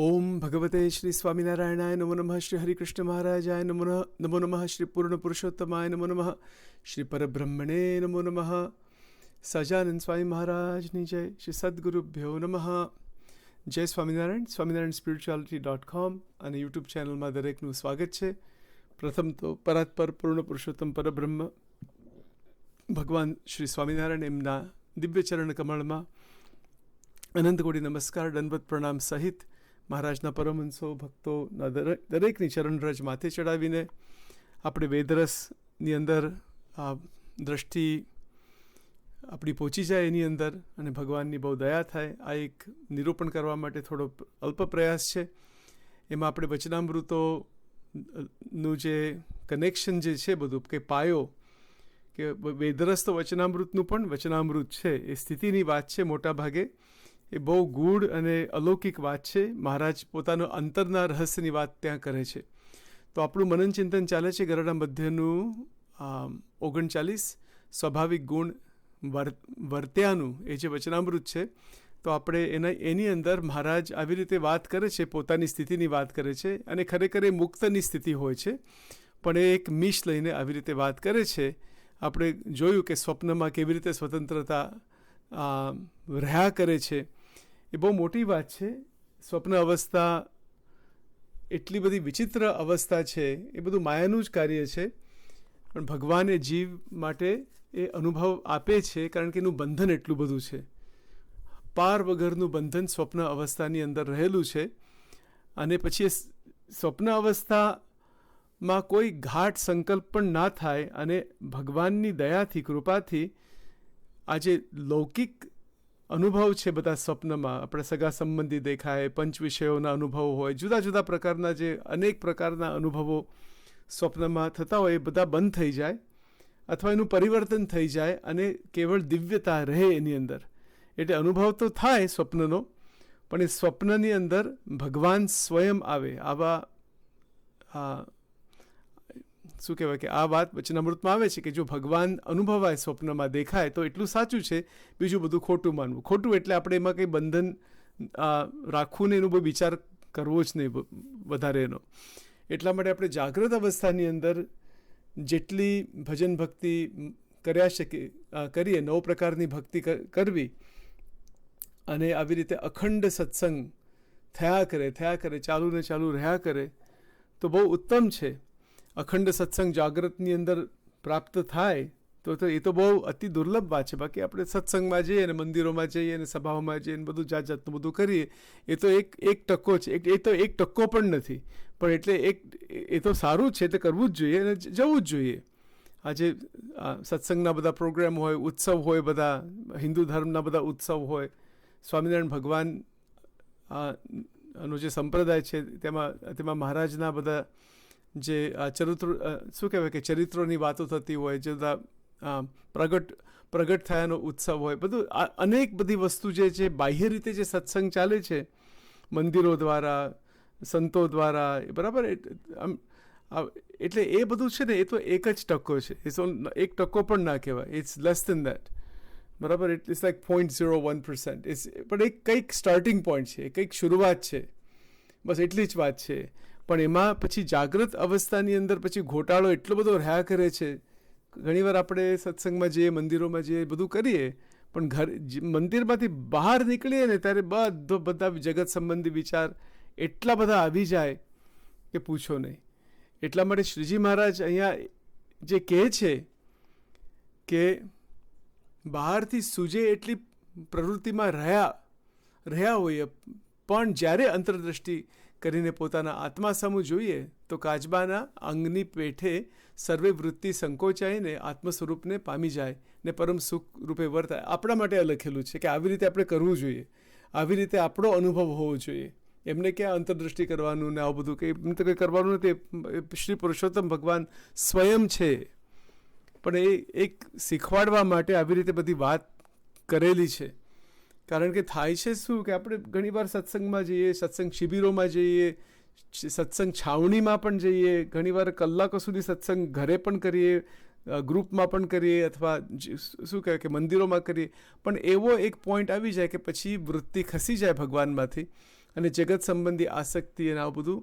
ઓમ ભગવતે શ્રી સ્વામિનારાયણાય નમો નમઃ. શ્રી હરિકૃષ્ણ મહારાજાય નમો નમઃ. શ્રી પૂર્ણ પુરુષોત્તમાય નમો નમઃ. શ્રી પરબ્રહ્મણે નમો નમઃ. સજાનંદ સ્વામી મહારાજની જય. શ્રી સદગુરુભ્યો નમઃ. જય સ્વામિનારાયણ. સ્વામિનારાયણ spirituality.com અને યુટ્યુબ ચેનલમાં દરેકનું સ્વાગત છે. પ્રથમ તો પરાત્પર પૂર્ણ પુરુષોત્તમ પરબ્રહ્મ ભગવાન શ્રી સ્વામિનારાયણ એમના દિવ્ય ચરણ કમળમાં અનંત કોટી નમસ્કાર દંડવત પ્રણામ સહિત મહારાજના પરમહંસો ભક્તોના દરેકની ચરણરજ માથે ચડાવીને આપણે વેદરસની અંદર આ દ્રષ્ટિ આપણી પહોંચી જાય એની અંદર અને ભગવાનની બહુ દયા થાય આ એક નિરૂપણ કરવા માટે થોડો અલ્પ પ્રયાસ છે. એમાં આપણે વચનામૃતોનું જે કનેક્શન જે છે બધું કે પાયો કે વેદરસ તો વચનામૃતનું પણ વચનામૃત છે એ સ્થિતિની વાત છે. મોટા ભાગે એ બહુ ગૂઢ અને અલૌકિક વાત છે. મહારાજ પોતાનો અંતરના રહસ્યની વાત ત્યાં કરે છે. તો આપણું મનન ચિંતન ચાલે છે ગરડા મધ્યનું 39 સ્વાભાવિક ગુણ વર્ત્યાનું એ જે વચનામૃત છે. તો આપણે એની અંદર મહારાજ આવી રીતે વાત કરે છે, પોતાની સ્થિતિની વાત કરે છે અને ખરેખર એ મુક્તની સ્થિતિ હોય છે પણ એ એક મિશ લઈને આવી રીતે વાત કરે છે. આપણે જોયું કે સ્વપ્નમાં કેવી રીતે સ્વતંત્રતા રહ્યા કરે છે એ બહુ મોટી વાત છે. સ્વપ્ન અવસ્થા એટલી બધી વિચિત્ર અવસ્થા છે, એ બધું માયાનું જ કાર્ય છે પણ ભગવાન એ જીવ માટે એ અનુભવ આપે છે કારણ કે એનું બંધન એટલું બધું છે. પાર વગરનું બંધન સ્વપ્ન અવસ્થાની અંદર રહેલું છે અને પછી એ સ્વપ્ન અવસ્થામાં કોઈ ઘાટ સંકલ્પ પણ ના થાય અને ભગવાનની દયાથી કૃપાથી આ જે લૌકિક અનુભવ છે બધા સ્વપ્નમાં આપણે સગા સંબંધી દેખાય, પંચ વિષયોના અનુભવો હોય, જુદા જુદા પ્રકારના જે અનેક પ્રકારના અનુભવો સ્વપ્નમાં થતા હોય એ બધા બંધ થઈ જાય અથવા એનું પરિવર્તન થઈ જાય અને કેવળ દિવ્યતા રહે એની અંદર. એટલે અનુભવ તો થાય સ્વપ્નનો પણ એ સ્વપ્નની અંદર ભગવાન સ્વયં આવે. આવા શું કહેવાય કે આ વાત વચનામૃતમાં આવે છે કે જો ભગવાન અનુભવાય સ્વપ્નમાં દેખાય તો એટલું સાચું છે, બીજું બધું ખોટું માનવું. ખોટું એટલે આપણે એમાં કંઈ બંધન રાખવું ને એનું બહુ વિચાર કરવો જ નહીં વધારે એનો. એટલા માટે આપણે જાગ્રત અવસ્થાની અંદર જેટલી ભજન ભક્તિ કરીએ 9 પ્રકારની ભક્તિ કરવી અને આવી રીતે અખંડ સત્સંગ થયા કરે ચાલુ ને ચાલુ રહ્યા કરે તો બહુ ઉત્તમ છે. અખંડ સત્સંગ જાગ્રતની અંદર પ્રાપ્ત થાય તો એ તો બહુ અતિ દુર્લભ વાત છે. બાકી આપણે સત્સંગમાં જઈએ અને મંદિરોમાં જઈએ અને સભાઓમાં જઈએ અને બધું જાતનું બધું કરીએ એ તો એક ટકો છે. એ તો 1% પણ નથી પણ એટલે એ તો સારું છે, તે કરવું જ જોઈએ અને જવું જ જોઈએ. આજે સત્સંગના બધા પ્રોગ્રામ હોય, ઉત્સવ હોય, બધા હિન્દુ ધર્મના બધા ઉત્સવ હોય, સ્વામિનારાયણ ભગવાન નો જે સંપ્રદાય છે તેમાં મહારાજના બધા જે શું કહેવાય કે ચરિત્રોની વાતો થતી હોય, જે બધા પ્રગટ થયાનો ઉત્સવ હોય, બધું અનેક બધી વસ્તુ જે છે બાહ્ય રીતે જે સત્સંગ ચાલે છે મંદિરો દ્વારા, સંતો દ્વારા, બરાબર. એટલે એ બધું છે ને એ તો 1% છે. એ 1% પણ ના કહેવાય. ઇટ્સ લેસ દેન દેટ, બરાબર. It's like 0.01%. પણ એક કંઈક સ્ટાર્ટિંગ પોઈન્ટ છે, કંઈક શરૂઆત છે, બસ એટલી જ વાત છે. પણ એમાં પછી જાગ્રત અવસ્થાની અંદર પછી ઘોટાળો એટલો બધો રહ્યા કરે છે. ઘણીવાર આપણે સત્સંગમાં જઈએ, મંદિરોમાં જઈએ, બધું કરીએ પણ મંદિરમાંથી બહાર નીકળીએ ને ત્યારે બધા જગત સંબંધી વિચાર એટલા બધા આવી જાય કે પૂછો નહીં. એટલા માટે શ્રીજી મહારાજ અહીંયા જે કહે છે કે બહારથી સૂજે એટલી પ્રવૃત્તિમાં રહ્યા હોઈએ પણ જ્યારે અંતરદ્રષ્ટિ કરીને પોતાના આત્મા સામું જોઈએ તો કાચબાના અંગની પેઠે સર્વે વૃત્તિ સંકોચાઈને આત્મ સ્વરૂપને પામી જાય ને પરમ સુખ રૂપે વર્તાય. આપણા માટે આ લખેલું છે કે આવી રીતે આપણે કરવું જોઈએ, આવી રીતે આપણો અનુભવ હોવો જોઈએ. એમને ક્યાં અંતરદૃષ્ટિ કરવાનું ને આવું બધું કંઈ એમ તો કંઈ કરવાનું નથી. શ્રી પુરુષોત્તમ ભગવાન સ્વયં છે પણ એ એક શીખવાડવા માટે આવી રીતે બધી વાત કરેલી છે. કારણ કે થાય છે શું કે આપણે ઘણીવાર સત્સંગમાં જઈએ, સત્સંગ શિબિરોમાં જઈએ, સત્સંગ છાવણીમાં પણ જઈએ, ઘણીવાર કલાકો સુધી સત્સંગ ઘરે પણ કરીએ, ગ્રુપમાં પણ કરીએ અથવા શું કહેવાય કે મંદિરોમાં કરીએ પણ એવો એક પોઈન્ટ આવી જાય કે પછી વૃત્તિ ખસી જાય ભગવાનમાંથી અને જગત સંબંધી આસક્તિ અને આ બધું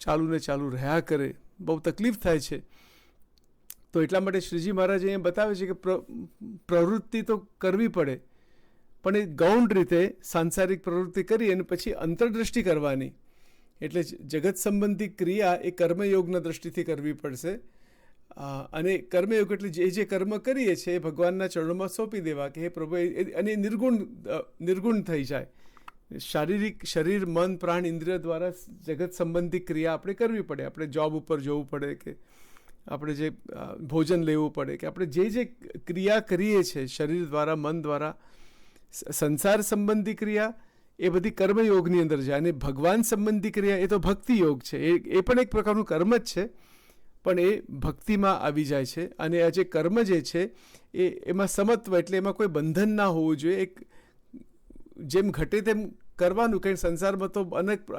ચાલુ ને ચાલુ રહ્યા કરે, બહુ તકલીફ થાય છે. તો એટલા માટે શ્રીજી મહારાજ અહીંયા બતાવે છે કે પ્રવૃત્તિ તો કરવી પડે, પણ એ ગૌણ રીતે સાંસારિક પ્રવૃત્તિ કરી અને પછી અંતરદ્રષ્ટિ કરવાની. એટલે જગત સંબંધી ક્રિયા એ કર્મયોગના દ્રષ્ટિથી કરવી પડશે. અને કર્મયોગ એટલે જે કર્મ કરીએ છીએ એ ભગવાનના ચરણોમાં સોંપી દેવા કે હે પ્રભુ, અને નિર્ગુણ થઈ જાય. શારીરિક શરીર, મન, પ્રાણ, ઇન્દ્રિય દ્વારા જગત સંબંધી ક્રિયા આપણે કરવી પડે. આપણે જોબ ઉપર જવું પડે, કે આપણે જે ભોજન લેવું પડે, કે આપણે જે ક્રિયા કરીએ છીએ શરીર દ્વારા, મન દ્વારા, સંસાર સંબંધી ક્રિયા એ બધી કર્મયોગની અંદર જાય. અને ભગવાન સંબંધી ક્રિયા એ તો ભક્તિ યોગ છે. એ પણ એક પ્રકારનું કર્મ જ છે, પણ એ ભક્તિમાં આવી જાય છે. અને આ જે કર્મ જે છે એમાં સમત્વ, એટલે એમાં કોઈ બંધન ના હોવું જોઈએ. એક જેમ ઘટે તેમ કરવાનું, કે સંસારમાં તો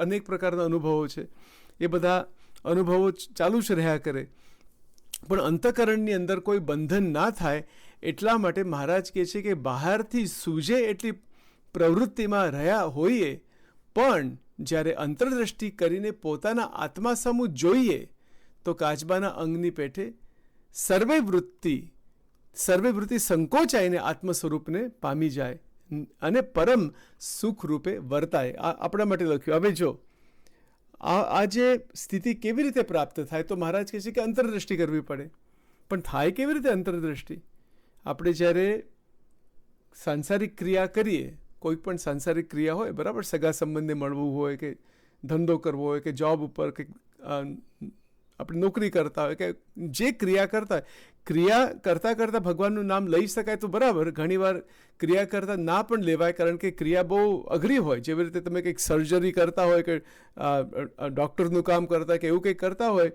અનેક પ્રકારના અનુભવો છે, એ બધા અનુભવો ચાલુ જ રહ્યા કરે, પણ અંતઃકરણની અંદર કોઈ બંધન ના થાય એટલા માટે મહારાજ કહે છે કે બહારથી સૂજે એટલી પ્રવૃત્તિમાં રહ્યા હોઈએ, પણ જ્યારે અંતરદ્રષ્ટિ કરીને પોતાના આત્મા સમૂહ જોઈએ તો કાચબાના અંગની પેઠે સર્વે વૃત્તિ સંકોચાઈને આત્મ સ્વરૂપને પામી જાય અને પરમ સુખ રૂપે વર્તાય. આ આપણા માટે લખ્યું. હવે જો આ જે સ્થિતિ કેવી રીતે પ્રાપ્ત થાય, તો મહારાજ કહે છે કે અંતરદ્રષ્ટિ કરવી પડે. પણ થાય કેવી રીતે અંતરદ્રષ્ટિ? આપણે જ્યારે સાંસારિક ક્રિયા કરીએ, કોઈ પણ સાંસારિક ક્રિયા હોય, બરાબર, સગા સંબંધે મળવું હોય, કે ધંધો કરવો હોય, કે જોબ ઉપર, કે આપણે નોકરી કરતા હોય, કે જે ક્રિયા કરતા હોય, ક્રિયા કરતાં ભગવાનનું નામ લઈ શકાય તો બરાબર. ઘણીવાર ક્રિયા કરતાં ના પણ લેવાય, કારણ કે ક્રિયા બહુ અઘરી હોય. જેવી રીતે તમે કંઈક સર્જરી કરતા હોય, કે ડૉક્ટરનું કામ કરતા, કે એવું કંઈક કરતા હોય,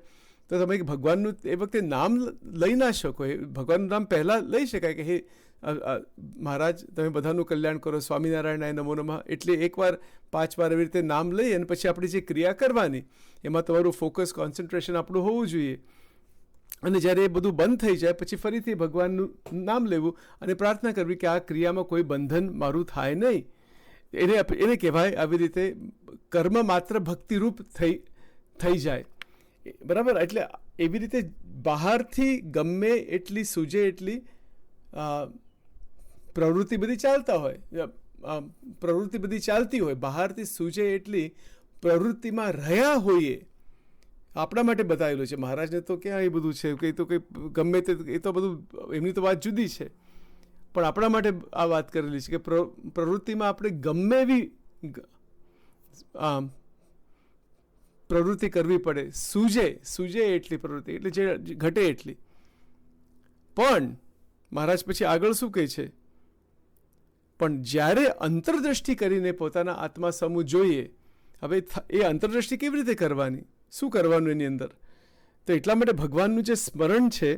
તો તમે ભગવાનનું એ વખતે નામ લઈ ના શકો. ભગવાનનું નામ પહેલાં લઈ શકાય કે હે મહારાજ, તમે બધાનું કલ્યાણ કરો, સ્વામિનારાયણાય નમો નમઃ. એટલે એકવાર 5 વાર એવી રીતે નામ લઈ અને પછી આપણી જે ક્રિયા કરવાની, એમાં તમારું ફોકસ, કોન્સન્ટ્રેશન આપણું હોવું જોઈએ. અને જ્યારે એ બધું બંધ થઈ જાય પછી ફરીથી ભગવાનનું નામ લેવું અને પ્રાર્થના કરવી કે આ ક્રિયામાં કોઈ બંધન મારું થાય નહીં. એને કહેવાય આવી રીતે કર્મ માત્ર ભક્તિરૂપ થઈ જાય, બરાબર. એટલે એવી રીતે બહારથી ગમે એટલી સૂજે એટલી પ્રવૃત્તિ બધી ચાલતી હોય, બહારથી સૂજે એટલી પ્રવૃત્તિમાં રહ્યા હોઈએ. આપણા માટે બતાવેલું છે. મહારાજને તો ક્યાં એ બધું છે, કંઈ તો કંઈ ગમે તે, એ તો બધું એમની તો વાત જુદી છે, પણ આપણા માટે આ વાત કરેલી છે કે પ્રવૃત્તિમાં આપણે ગમે એવી પ્રવૃત્તિ કરવી પડે, સૂજે એટલી પ્રવૃત્તિ, એટલે જે ઘટે એટલી. પણ મહારાજ પછી આગળ શું કહે છે? પણ જ્યારે અંતરદ્રષ્ટિ કરીને પોતાના આત્મા સમૂહ જોઈએ. હવે એ અંતરદ્રષ્ટિ કેવી રીતે કરવાની, શું કરવાનું એની અંદર? તો એટલા માટે ભગવાનનું જે સ્મરણ છે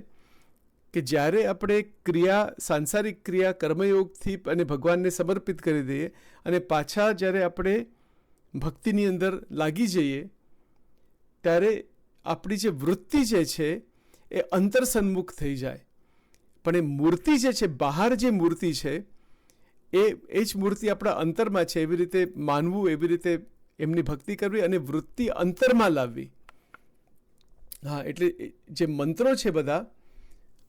કે જ્યારે આપણે ક્રિયા, સાંસારિક ક્રિયા કર્મયોગથી અને ભગવાનને સમર્પિત કરી દઈએ અને પાછા જ્યારે આપણે ભક્તિની અંદર લાગી જઈએ, ત્યારે આપણી જે વૃત્તિ જે છે એ અંતરસન્મુખ થઈ જાય. પણ એ મૂર્તિ જે છે, બહાર જે મૂર્તિ છે, એ જ મૂર્તિ આપણા અંતરમાં છે. એવી રીતે માનવું, એવી રીતે એમની ભક્તિ કરવી અને વૃત્તિ અંતરમાં લાવવી. હા, એટલે જે મંત્રો છે બધા,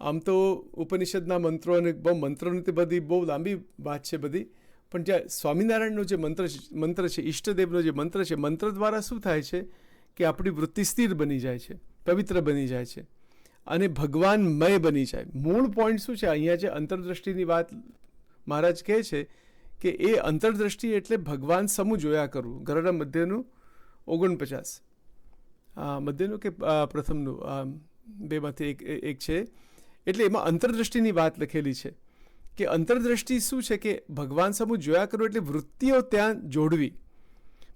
આમ તો ઉપનિષદના મંત્રો અને બહુ મંત્રોની તે બધી બહુ લાંબી વાત છે બધી, પણ જ્યાં સ્વામિનારાયણનો જે મંત્ર છે, ઈષ્ટદેવનો જે મંત્ર છે, મંત્ર દ્વારા શું થાય છે કે આપણી વૃત્તિ સ્થિર બની જાય છે, પવિત્ર બની જાય છે અને ભગવાનમય બની જાય. મૂળ પોઈન્ટ શું છે અહીંયા? જે અંતરદ્રષ્ટિની વાત મહારાજ કહે છે કે એ અંતરદ્રષ્ટિ એટલે ભગવાન સમૂહ જોયા કરવું. ગરડા મધ્યનું 49, મધ્યનું કે પ્રથમનું, બેમાંથી એક છે. એટલે એમાં અંતરદ્રષ્ટિની વાત લખેલી છે કે અંતરદ્રષ્ટિ શું છે કે ભગવાન સમૂહ જોયા કરવું, એટલે વૃત્તિઓ ત્યાં જોડવી.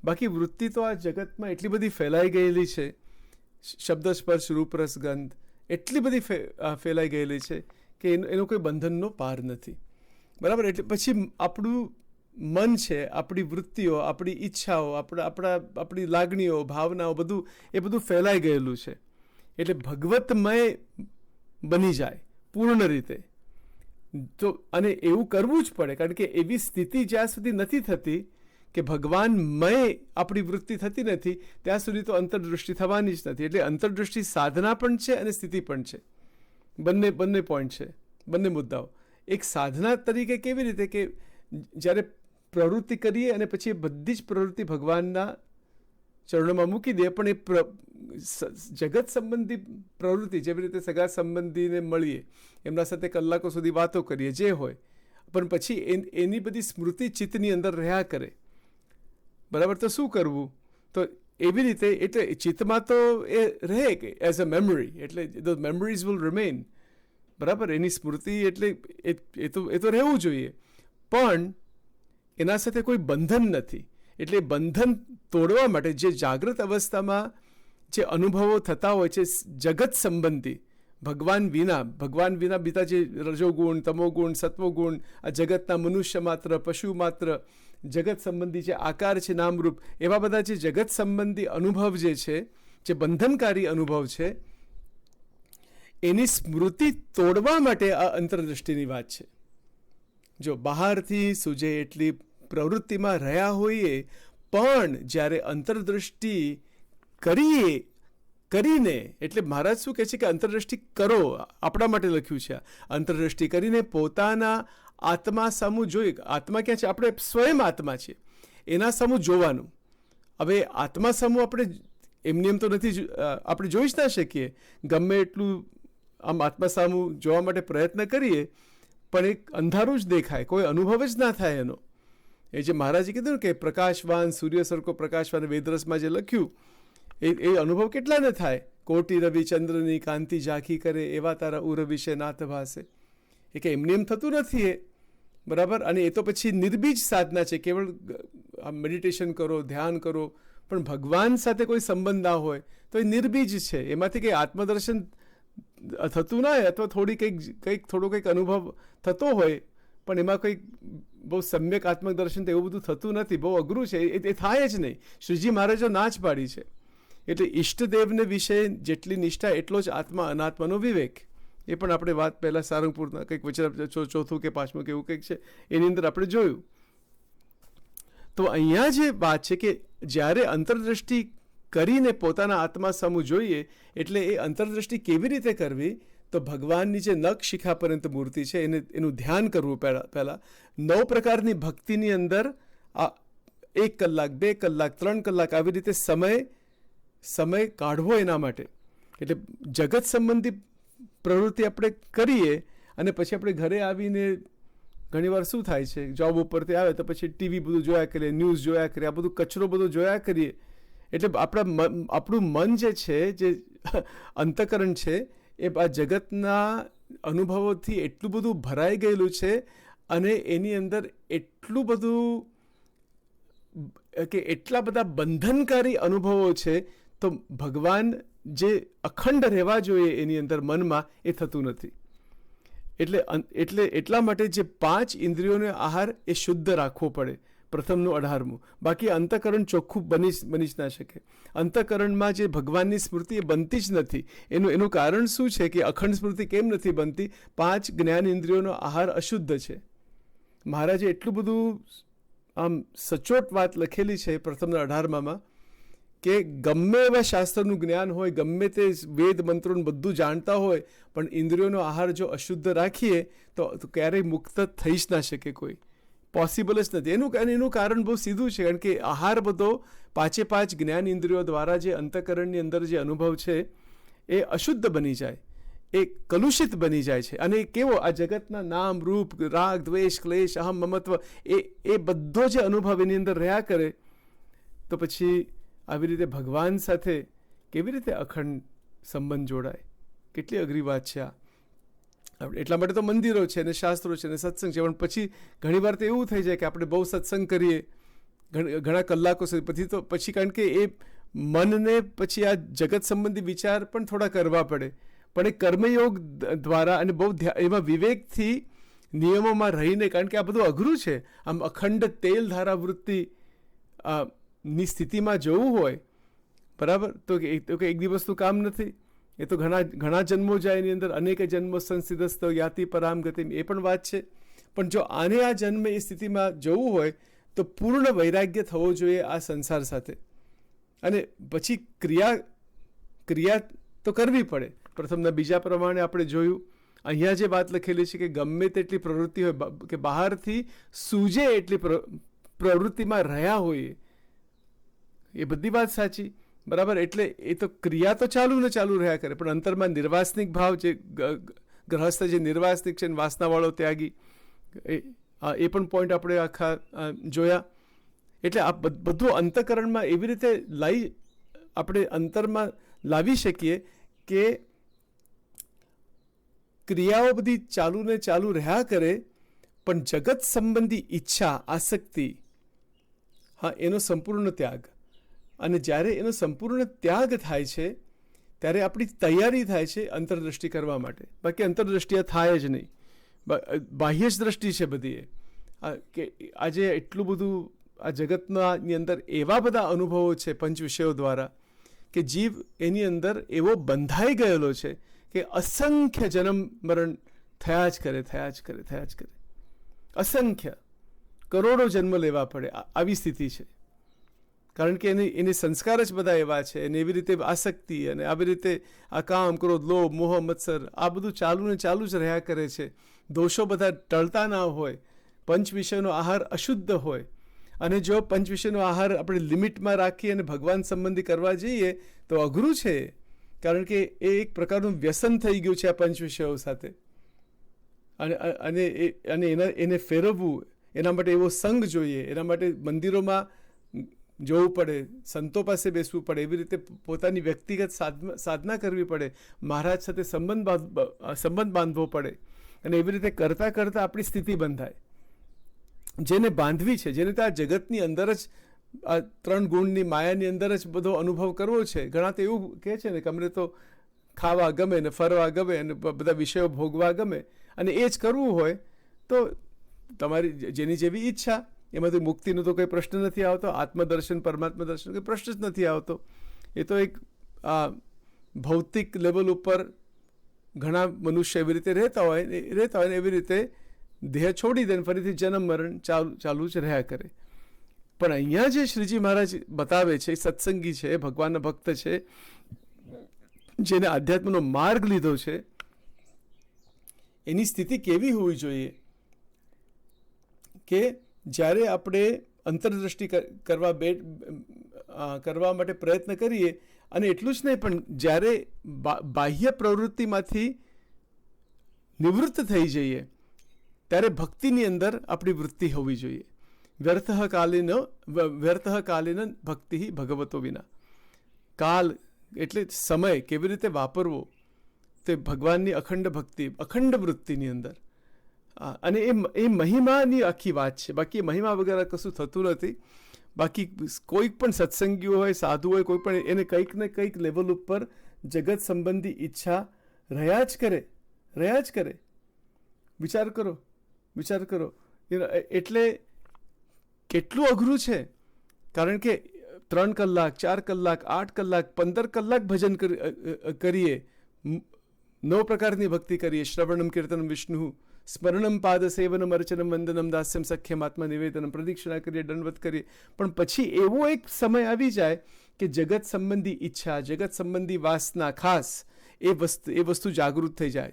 બાકી વૃત્તિ તો આ જગતમાં એટલી બધી ફેલાઈ ગયેલી છે, શબ્દ, સ્પર્શ, રૂપ, રસ, ગંધ એટલી બધી ફેલાઈ ગયેલી છે કે એનો કોઈ બંધનનો પાર નથી, બરાબર. એટલે પછી આપણું મન છે, આપણી વૃત્તિઓ, આપણી ઈચ્છાઓ, આપણી લાગણીઓ, ભાવનાઓ, એ બધું ફેલાઈ ગયેલું છે. એટલે ભગવતમય બની જાય પૂર્ણ રીતે. તો અને એવું કરવું જ પડે, કારણ કે એવી સ્થિતિ જ્યાં સુધી નથી થતી કે ભગવાનમય આપણી વૃત્તિ થતી નથી ત્યાં સુધી તો અંતરદૃષ્ટિ થવાની જ નથી. એટલે અંતરદૃષ્ટિ સાધના પણ છે અને સ્થિતિ પણ છે. બંને પોઈન્ટ છે, બંને મુદ્દાઓ. એક સાધના તરીકે કેવી રીતે કે જ્યારે પ્રવૃત્તિ કરીએ અને પછી બધી જ પ્રવૃત્તિ ભગવાનના ચરણોમાં મૂકી દે, પણ એ જગત સંબંધી પ્રવૃત્તિ, જેવી રીતે સગા સંબંધીને મળીએ, એમના સાથે કલાકો સુધી વાતો કરીએ, જે હોય, પણ પછી એની બધી સ્મૃતિ ચિત્તની અંદર રહ્યા કરે. બરાબર? તો શું કરવું? તો એવી રીતે એટલે ચિત્તમાં તો એ રહે કે એઝ અ મેમરી, એટલે ધ મેમરીઝ વિલ રિમેઇન. બરાબર? એની સ્મૃતિ એટલે એ તો રહેવું જોઈએ, પણ એના સાથે કોઈ બંધન નથી. એટલે બંધન તોડવા માટે જે જાગૃત અવસ્થામાં જે અનુભવો થતા હોય છે જગત સંબંધી, ભગવાન વિના બીજા જે રજોગુણ, તમોગુણ, સત્વગુણ, આ જગતના મનુષ્ય માત્ર, પશુ માત્ર, જગત સંબંધી જે આકાર છે, નામરૂપ, એવા બધા જે જગત સંબંધી અનુભવ જે છે, જે બંધનકારી અનુભવ છે, એની સ્મૃતિ તોડવા માટે આ અંતરદૃષ્ટિની વાત છે. જો બહારથી સૂજે એટલી પ્રવૃત્તિમાં રહ્યા હોઈએ, પણ જ્યારે અંતરદૃષ્ટિ કરીને, એટલે મહારાજ શું કહે છે કે અંતરદૃષ્ટિ કરો, આપણા માટે લખ્યું છે. અંતરદૃષ્ટિ કરીને પોતાના આત્મા સામું જોઈ. આત્મા ક્યાં છે? આપણે સ્વયં આત્મા છે, એના સામું જોવાનું. હવે આત્મા સામું આપણે એમની એમ તો નથી, આપણે જોઈ જ ના શકીએ. ગમે એટલું આમ આત્મા સામું જોવા માટે પ્રયત્ન કરીએ, પણ એક અંધારું જ દેખાય, કોઈ અનુભવ જ ના થાય એનો. એ જે મહારાજે કીધું ને કે પ્રકાશવાન સૂર્ય સરખો પ્રકાશવાન, વેદરસમાં જે લખ્યું, એ અનુભવ કેટલાને થાય? કોટી રવિ ચંદ્રની કાંતિ ઝાંખી કરે, એવા તારા ઉર વિશે નાથ ભાસે. એ કે એમને એમ થતું નથી એ. બરાબર? અને એ તો પછી નિર્બીજ સાધના છે, કેવળ મેડિટેશન કરો, ધ્યાન કરો, પણ ભગવાન સાથે કોઈ સંબંધ ના હોય તો એ નિર્બીજ છે. એમાંથી કંઈ આત્મદર્શન થતું ના હોય, અથવા થોડો કંઈક અનુભવ થતો હોય, પણ એમાં કંઈક બહુ સમ્યક આત્મદર્શન તો એવું બધું થતું નથી. બહુ અઘરું છે, એ થાય જ નહીં. શ્રીજી મહારાજો ના જ પાડી છે. એટલે ઈષ્ટદેવને વિશે જેટલી નિષ્ઠા એટલો જ આત્મા અનાત્માનો વિવેક. એ પણ આપણે વાત પહેલાં સારંગપુરના કંઈક વચન ચોથું કે પાંચમું કે એવું કંઈક છે, એની અંદર આપણે જોયું. તો અહીંયા જે વાત છે કે જ્યારે અંતરદૃષ્ટિ કરીને પોતાના આત્મા સામું જોઈએ, એટલે એ અંતરદૃષ્ટિ કેવી રીતે કરવી? તો ભગવાનની જે નખ શિખા પર્યંત મૂર્તિ છે એનું ધ્યાન કરવું. પહેલાં 9 પ્રકારની ભક્તિની અંદર આ 1 કલાક, 2 કલાક, 3 કલાક આવી રીતે સમય કાઢવો એના માટે. એટલે જગત સંબંધી પ્રવૃત્તિ આપણે કરીએ અને પછી આપણે ઘરે આવીને ઘણીવાર શું થાય છે, જોબ ઉપરથી આવે તો પછી ટીવી બધું જોયા કરીએ, ન્યૂઝ જોયા કરીએ, આ બધું કચરો બધું જોયા કરીએ. એટલે આપણું મન જે છે, જે અંતઃકરણ છે, એ આ જગતના અનુભવોથી એટલું બધું ભરાઈ ગયેલું છે અને એની અંદર એટલું બધું કે એટલા બધા બંધનકારી અનુભવો છે, તો ભગવાન જે અખંડ રહેવા જોઈએ એની અંદર મનમાં, એ થતું નથી. એટલા માટે જે 5 ઇન્દ્રિયોનો આહાર એ શુદ્ધ રાખવો પડે, પ્રથમનું 18મું. બાકી અંતઃકરણ ચોખ્ખું બની જ ના શકે. અંતઃકરણમાં જે ભગવાનની સ્મૃતિ એ બનતી જ નથી. એનું કારણ શું છે કે અખંડ સ્મૃતિ કેમ નથી બનતી? 5 જ્ઞાન ઇન્દ્રિયોનો આહાર અશુદ્ધ છે. મહારાજે એટલું બધું આમ સચોટ વાત લખેલી છે પ્રથમના 18માં, કે ગમે એવા શાસ્ત્રનું જ્ઞાન હોય, ગમે તે વેદ મંત્રોનું બધું જાણતા હોય, પણ ઇન્દ્રિયોનો આહાર જો અશુદ્ધ રાખીએ તો ક્યારેય મુક્ત થઈ જ ના શકે કોઈ. પોસિબલ જ નથી. એનું કારણ બહુ સીધું છે, કારણ કે આહાર બધો 5 જ્ઞાન ઇન્દ્રિયો દ્વારા જે અંતઃકરણની અંદર જે અનુભવ છે એ અશુદ્ધ બની જાય, એ કલુષિત બની જાય છે. અને કેવો આ જગતના નામ, રૂપ, રાગ, દ્વેષ, ક્લેશ, અહમ, મમત્વ, એ બધો જે અનુભવ એની અંદર રહ્યા કરે, તો પછી આવી રીતે ભગવાન સાથે કેવી રીતે અખંડ સંબંધ જોડાય? કેટલી અઘરી વાત છે આ. એટલા માટે તો મંદિરો છે ને શાસ્ત્રો છે ને સત્સંગ છે. પણ પછી ઘણીવાર તો એવું થઈ જાય કે આપણે બહુ સત્સંગ કરીએ ઘણા કલાકો સુધી, પછી કારણ કે એ મનને પછી આ જગત સંબંધી વિચાર પણ થોડા કરવા પડે. પણ એ કર્મયોગ દ્વારા અને બહુ એમાં વિવેકથી નિયમોમાં રહીને, કારણ કે આ બધું અઘરું છે. આમ અખંડ તેલ ધારા વૃત્તિ ની સ્થિતિમાં જવું હોય, બરાબર, તો કે એક દિવસનું કામ નથી. એ તો ઘણા જન્મો જાય એની અંદર. અનેક જન્મો સંસિદ્ધસ્ત યાતિ પરામ ગતિ, એ પણ વાત છે. પણ જો આને આ જન્મ એ સ્થિતિમાં જવું હોય તો પૂર્ણ વૈરાગ્ય થવો જોઈએ આ સંસાર સાથે. અને પછી ક્રિયા તો કરવી પડે. પ્રથમના બીજા પ્રમાણે આપણે જોયું, અહીંયા જે વાત લખેલી છે કે ગમે તેટલી પ્રવૃત્તિ હોય કે બહારથી સૂજે એટલી પ્રવૃત્તિમાં રહ્યા હોઈએ, એ બધી વાત સાચી, બરાબર. એટલે એ તો ક્રિયા તો ચાલુ ને ચાલુ રહ્યા કરે, પણ અંતરમાં નિર્વાસનિક ભાવ, જે ગ્રહસ્થ જે નિર્વાસનિક છે, વાસનાવાળો ત્યાગી, એ પણ પોઈન્ટ આપણે આખા જોયા. એટલે આ બધું અંતઃકરણમાં એવી રીતે આપણે અંતરમાં લાવી શકીએ કે ક્રિયાઓ બધી ચાલુ ને ચાલુ રહ્યા કરે, પણ જગત સંબંધી ઈચ્છા, આસક્તિ, હા, એનો સંપૂર્ણ ત્યાગ. અને જ્યારે એનો સંપૂર્ણ ત્યાગ થાય છે ત્યારે આપણી તૈયારી થાય છે અંતરદ્રષ્ટિ કરવા માટે. બાકી અંતરદ્રષ્ટિ થાય જ નહીં, બાહ્ય જ દ્રષ્ટિ છે બધી. કે આજે એટલું બધું આ જગતની અંદર એવા બધા અનુભવો છે પંચ વિષયો દ્વારા કે જીવ એની અંદર એવો બંધાઈ ગયેલો છે કે અસંખ્ય જન્મ મરણ થયા જ કરે. અસંખ્ય કરોડો જન્મ લેવા પડે, આવી સ્થિતિ છે. કારણ કે એને સંસ્કાર જ બધા એવા છે, અને એવી રીતે આસક્તિ, અને આવી રીતે આ કામ, ક્રોધ, લોભ, મોહ, મત્સર, આ બધું ચાલુ ને ચાલુ જ રહ્યા કરે છે. દોષો બધા ટળતા ના હોય, પંચ વિષયનો આહાર અશુદ્ધ હોય. અને જો પંચ વિષયનો આહાર આપણે લિમિટમાં રાખી અને ભગવાન સંબંધી કરવા જઈએ તો અઘરું છે. કારણ કે એ એક પ્રકારનું વ્યસન થઈ ગયું છે આ પંચ વિષયો સાથે. અને એને ફેરવવું, એના માટે એવો સંગ જોઈએ, એના માટે મંદિરોમાં જવું પડે, સંતો પાસે બેસવું પડે, એવી રીતે પોતાની વ્યક્તિગત સાધના કરવી પડે, મહારાજ સાથે સંબંધ બાંધવો પડે. અને એવી રીતે કરતાં કરતાં આપણી સ્થિતિ બંધાય. જેને બાંધવી છે, જેને તો આ જગતની અંદર જ આ 3 ગુણની માયાની અંદર જ બધો અનુભવ કરવો છે. ઘણા તો એવું કહે છે ને કે અમને તો ખાવા ગમે ને ફરવા ગમે અને બધા વિષયો ભોગવા ગમે, અને એ જ કરવું હોય તો તમારી જેની જેવી ઈચ્છા. એમાંથી મુક્તિનો તો કોઈ પ્રશ્ન નથી આવતો, આત્મદર્શન, પરમાત્મા દર્શન કોઈ પ્રશ્ન જ નથી આવતો. એ તો એક ભૌતિક લેવલ ઉપર ઘણા મનુષ્ય એવી રીતે રહેતા હોય ને એવી રીતે દેહ છોડી દે, ફરીથી જન્મ મરણ ચાલુ જ રહ્યા કરે. પણ અહીંયા જે શ્રીજી મહારાજ બતાવે છે, સત્સંગી છે, ભગવાનના ભક્ત છે, જેને આધ્યાત્મનો માર્ગ લીધો છે, એની સ્થિતિ કેવી હોવી જોઈએ કે જ્યારે આપણે અંતરદ્રષ્ટિ કરવા માટે પ્રયત્ન કરીએ, અને એટલું જ નહીં, પણ જ્યારે બાહ્ય પ્રવૃત્તિમાંથી નિવૃત્ત થઈ જઈએ ત્યારે ભક્તિની અંદર આપણી વૃત્તિ હોવી જોઈએ. વ્યર્થ કાલીન ભક્તિ ભગવતો વિના. કાલ એટલે સમય કેવી રીતે વાપરવો તે ભગવાનની અખંડ ભક્તિ, અખંડ વૃત્તિની અંદર. અને એ મહિમાની આખી વાત છે. બાકી મહિમા વગેરે કશું થતું નથી. બાકી કોઈ પણ સત્સંગીઓ હોય, સાધુ હોય, કોઈ પણ એને કંઈક ને કંઈક લેવલ ઉપર જગત સંબંધી ઈચ્છા રહ્યા જ કરે. વિચાર કરો. એટલે કેટલું અઘરું છે. કારણ કે 3 કલાક, 4 કલાક, 8 કલાક, 15 કલાક ભજન કરીએ, 9 પ્રકારની ભક્તિ કરીએ, શ્રવણમ, કીર્તનમ, વિષ્ણુ, સ્મરણમ, પાદ સેવનમ, અર્ચનમ, વંદનમ, દાસ્યમ, સખ્યમ, આત્મનિવેદનમ, પ્રદક્ષિણા કરીએ, દંડવત કરીએ. પણ પછી એવો એક સમય આવી જાય કે જગત સંબંધી ઈચ્છા, જગત સંબંધી વાસના, ખાસ એ વસ્તુ જાગૃત થઈ જાય.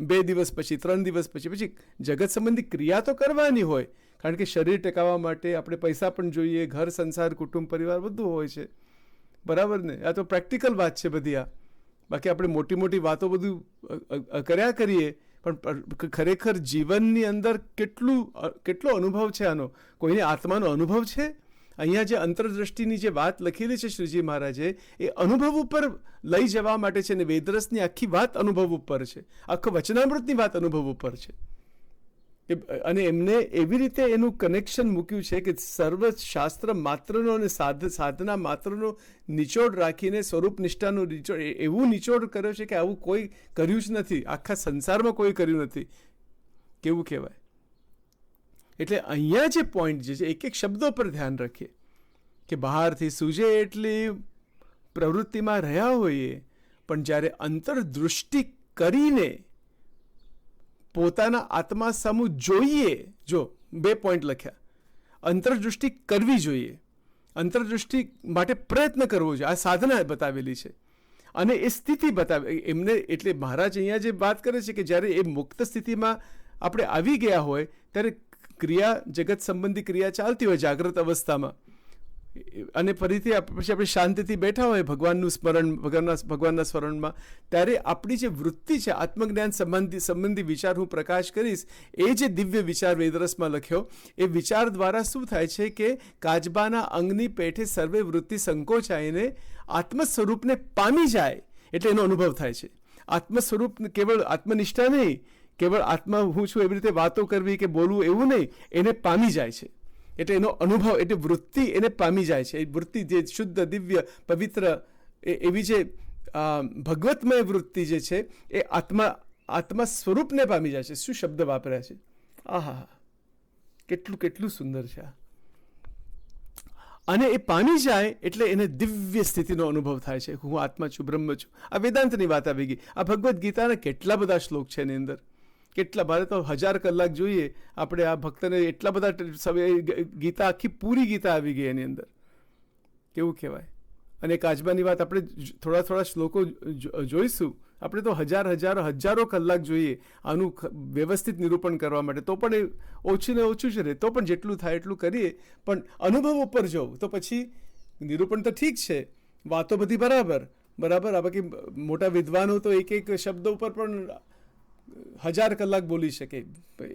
2 દિવસ પછી, 3 દિવસ પછી જગત સંબંધી ક્રિયા તો કરવાની હોય. કારણ કે શરીર ટકાવવા માટે આપણે પૈસા પણ જોઈએ, ઘર, સંસાર, કુટુંબ, પરિવાર બધું હોય છે, બરાબર ને. આ તો પ્રેક્ટિકલ વાત છે બધી. બાકી આપણે મોટી વાતો બધું કર્યા કરીએ, પણ ખરેખર જીવનની અંદર કેટલો અનુભવ છે આનો? કોઈને આત્માનો અનુભવ છે? અહીંયા જે અંતરદ્રષ્ટિની જે વાત લખેલી છે શ્રીજી મહારાજે, એ અનુભવ ઉપર લઈ જવા માટે છે. ને વેદરસની આખી વાત અનુભવ ઉપર છે, આખો વચનામૃતની વાત અનુભવ ઉપર છે. અને એમને એવી રીતે એનું કનેક્શન મૂક્યું છે કે સર્વ શાસ્ત્ર માત્રનો અને સાધના માત્રનો નિચોડ રાખીને સ્વરૂપ નિષ્ઠાનો નિચોડ એવું નિચોડ કર્યો છે કે આવું કોઈ કર્યું જ નથી, આખા સંસારમાં કોઈ કર્યું નથી. કેવું કહેવાય? એટલે અહીંયા જે પોઈન્ટ જે છે, એક શબ્દો પર ધ્યાન રાખીએ કે બહારથી સૂજે એટલી પ્રવૃત્તિમાં રહ્યા હોઈએ, પણ જ્યારે અંતરદૃષ્ટિ કરીને પોતાના આત્મા સામું જોઈએ, જો 2 પોઈન્ટ લખ્યા, અંતરદૃષ્ટિ કરવી જોઈએ, અંતરદૃષ્ટિ માટે પ્રયત્ન કરવો જોઈએ. આ સાધના બતાવેલી છે અને એ સ્થિતિ બતાવે એમને. એટલે મહારાજ અહીંયા જે વાત કરે છે કે જ્યારે એ મુક્ત સ્થિતિમાં આપણે આવી ગયા હોય ત્યારે ક્રિયા, જગત સંબંધી ક્રિયા ચાલતી હોય જાગૃત અવસ્થામાં, અને ફરીથી પછી આપણે શાંતિથી બેઠા હોય ભગવાનનું સ્મરણ, ભગવાનના સ્મરણમાં, ત્યારે આપણી જે વૃત્તિ છે આત્મજ્ઞાન સંબંધી વિચાર હું પ્રકાશ કરીશ, એ જે દિવ્ય વિચાર વેદરસમાં લખ્યો, એ વિચાર દ્વારા શું થાય છે કે કાચબાના અંગની પેઠે સર્વે વૃત્તિ સંકોચાઈને આત્મ સ્વરૂપને પામી જાય, એટલે એનો અનુભવ થાય છે. આત્મ સ્વરૂપ કેવળ આત્મનિષ્ઠા નહીં, કેવળ આત્મા હું છું એવી રીતે વાતો કરવી કે બોલવું એવું નહીં, એને પામી જાય છે. એટલે એનો અનુભવ, એટલે વૃત્તિ એને પામી જાય છે. એ વૃત્તિ જે શુદ્ધ, દિવ્ય, પવિત્ર એવી જે ભગવતમય વૃત્તિ જે છે એ આત્મા સ્વરૂપને પામી જાય છે. શું શબ્દ વાપર્યા છે! આહા, કેટલું સુંદર છે આ. અને એ પામી જાય એટલે એને દિવ્ય સ્થિતિનો અનુભવ થાય છે. હું આત્મા છું, બ્રહ્મ છું. આ વેદાંતની વાત આવી ગઈ. આ ભગવદ્ ગીતાના કેટલા બધા શ્લોક છે એની અંદર, કેટલા! મારે તો 1000 કલાક જોઈએ આપણે આ ભક્તને, એટલા બધા ગીતા, આખી પૂરી ગીતા આવી ગઈ એની અંદર. કેવું કહેવાય! અને કાચબાની વાત આપણે થોડા શ્લોકો જોઈશું. આપણે તો હજારો કલાક જોઈએ આનું વ્યવસ્થિત નિરૂપણ કરવા માટે, તો પણ એ ઓછું ને ઓછું જ રહે. તો પણ જેટલું થાય એટલું કરીએ, પણ અનુભવ ઉપર જવું તો પછી નિરૂપણ તો ઠીક છે, વાતો બધી બરાબર. આ બાકી મોટા વિદ્વાનો તો એક શબ્દ ઉપર પણ 1000 કલાક બોલી શકે,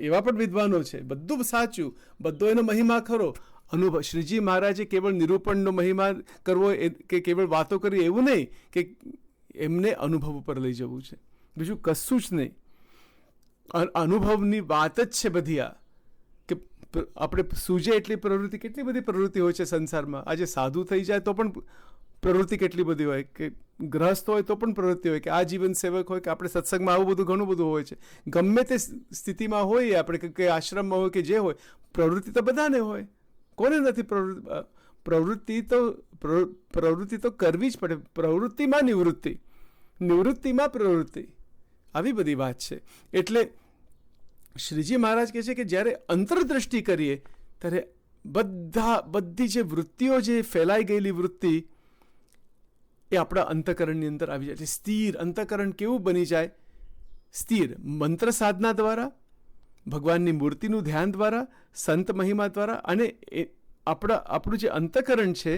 એવા પણ વિદ્વાનો છે. બધું સાચું, બધો એનો મહિમા ખરો. અનુભવ, શ્રીજી મહારાજે કેવળ નિરૂપણનો મહિમા કરવો કે કેવળ વાતો કરવી એવું નહીં, કે એમને અનુભવ ઉપર લઈ જવું છે, બીજું કશું જ નહીં. અનુભવની વાત જ છે બધી આ. કે આપણે સૂજે એટલી પ્રવૃત્તિ, કેટલી બધી પ્રવૃત્તિ હોય છે સંસારમાં. આજે સાધુ થઈ જાય તો પણ પ્રવૃત્તિ કેટલી બધી હોય, કે ગ્રહસ્થ હોય તો પણ પ્રવૃત્તિ હોય, કે આ જીવન સેવક હોય, કે આપણે સત્સંગમાં આવું બધું ઘણું બધું હોય છે. ગમે તે સ્થિતિમાં હોઈએ આપણે, કે આશ્રમમાં હોય કે જે હોય, પ્રવૃત્તિ તો બધાને હોય. કોને નથી પ્રવૃત્તિ તો કરવી જ પડે. પ્રવૃત્તિમાં નિવૃત્તિ, નિવૃત્તિમાં પ્રવૃત્તિ, આવી બધી વાત છે. એટલે શ્રીજી મહારાજ કહે છે કે જ્યારે અંતરદ્રષ્ટિ કરીએ ત્યારે બધી જે વૃત્તિઓ, જે ફેલાઈ ગયેલી વૃત્તિ, એ આપણા અંતઃકરણની અંદર આવી જાય. સ્થિર અંતઃકરણ કેવું બની જાય? સ્થિર. મંત્ર સાધના દ્વારા, ભગવાનની મૂર્તિનું ધ્યાન દ્વારા, સંત મહિમા દ્વારા, અને આપણું જે અંતઃકરણ છે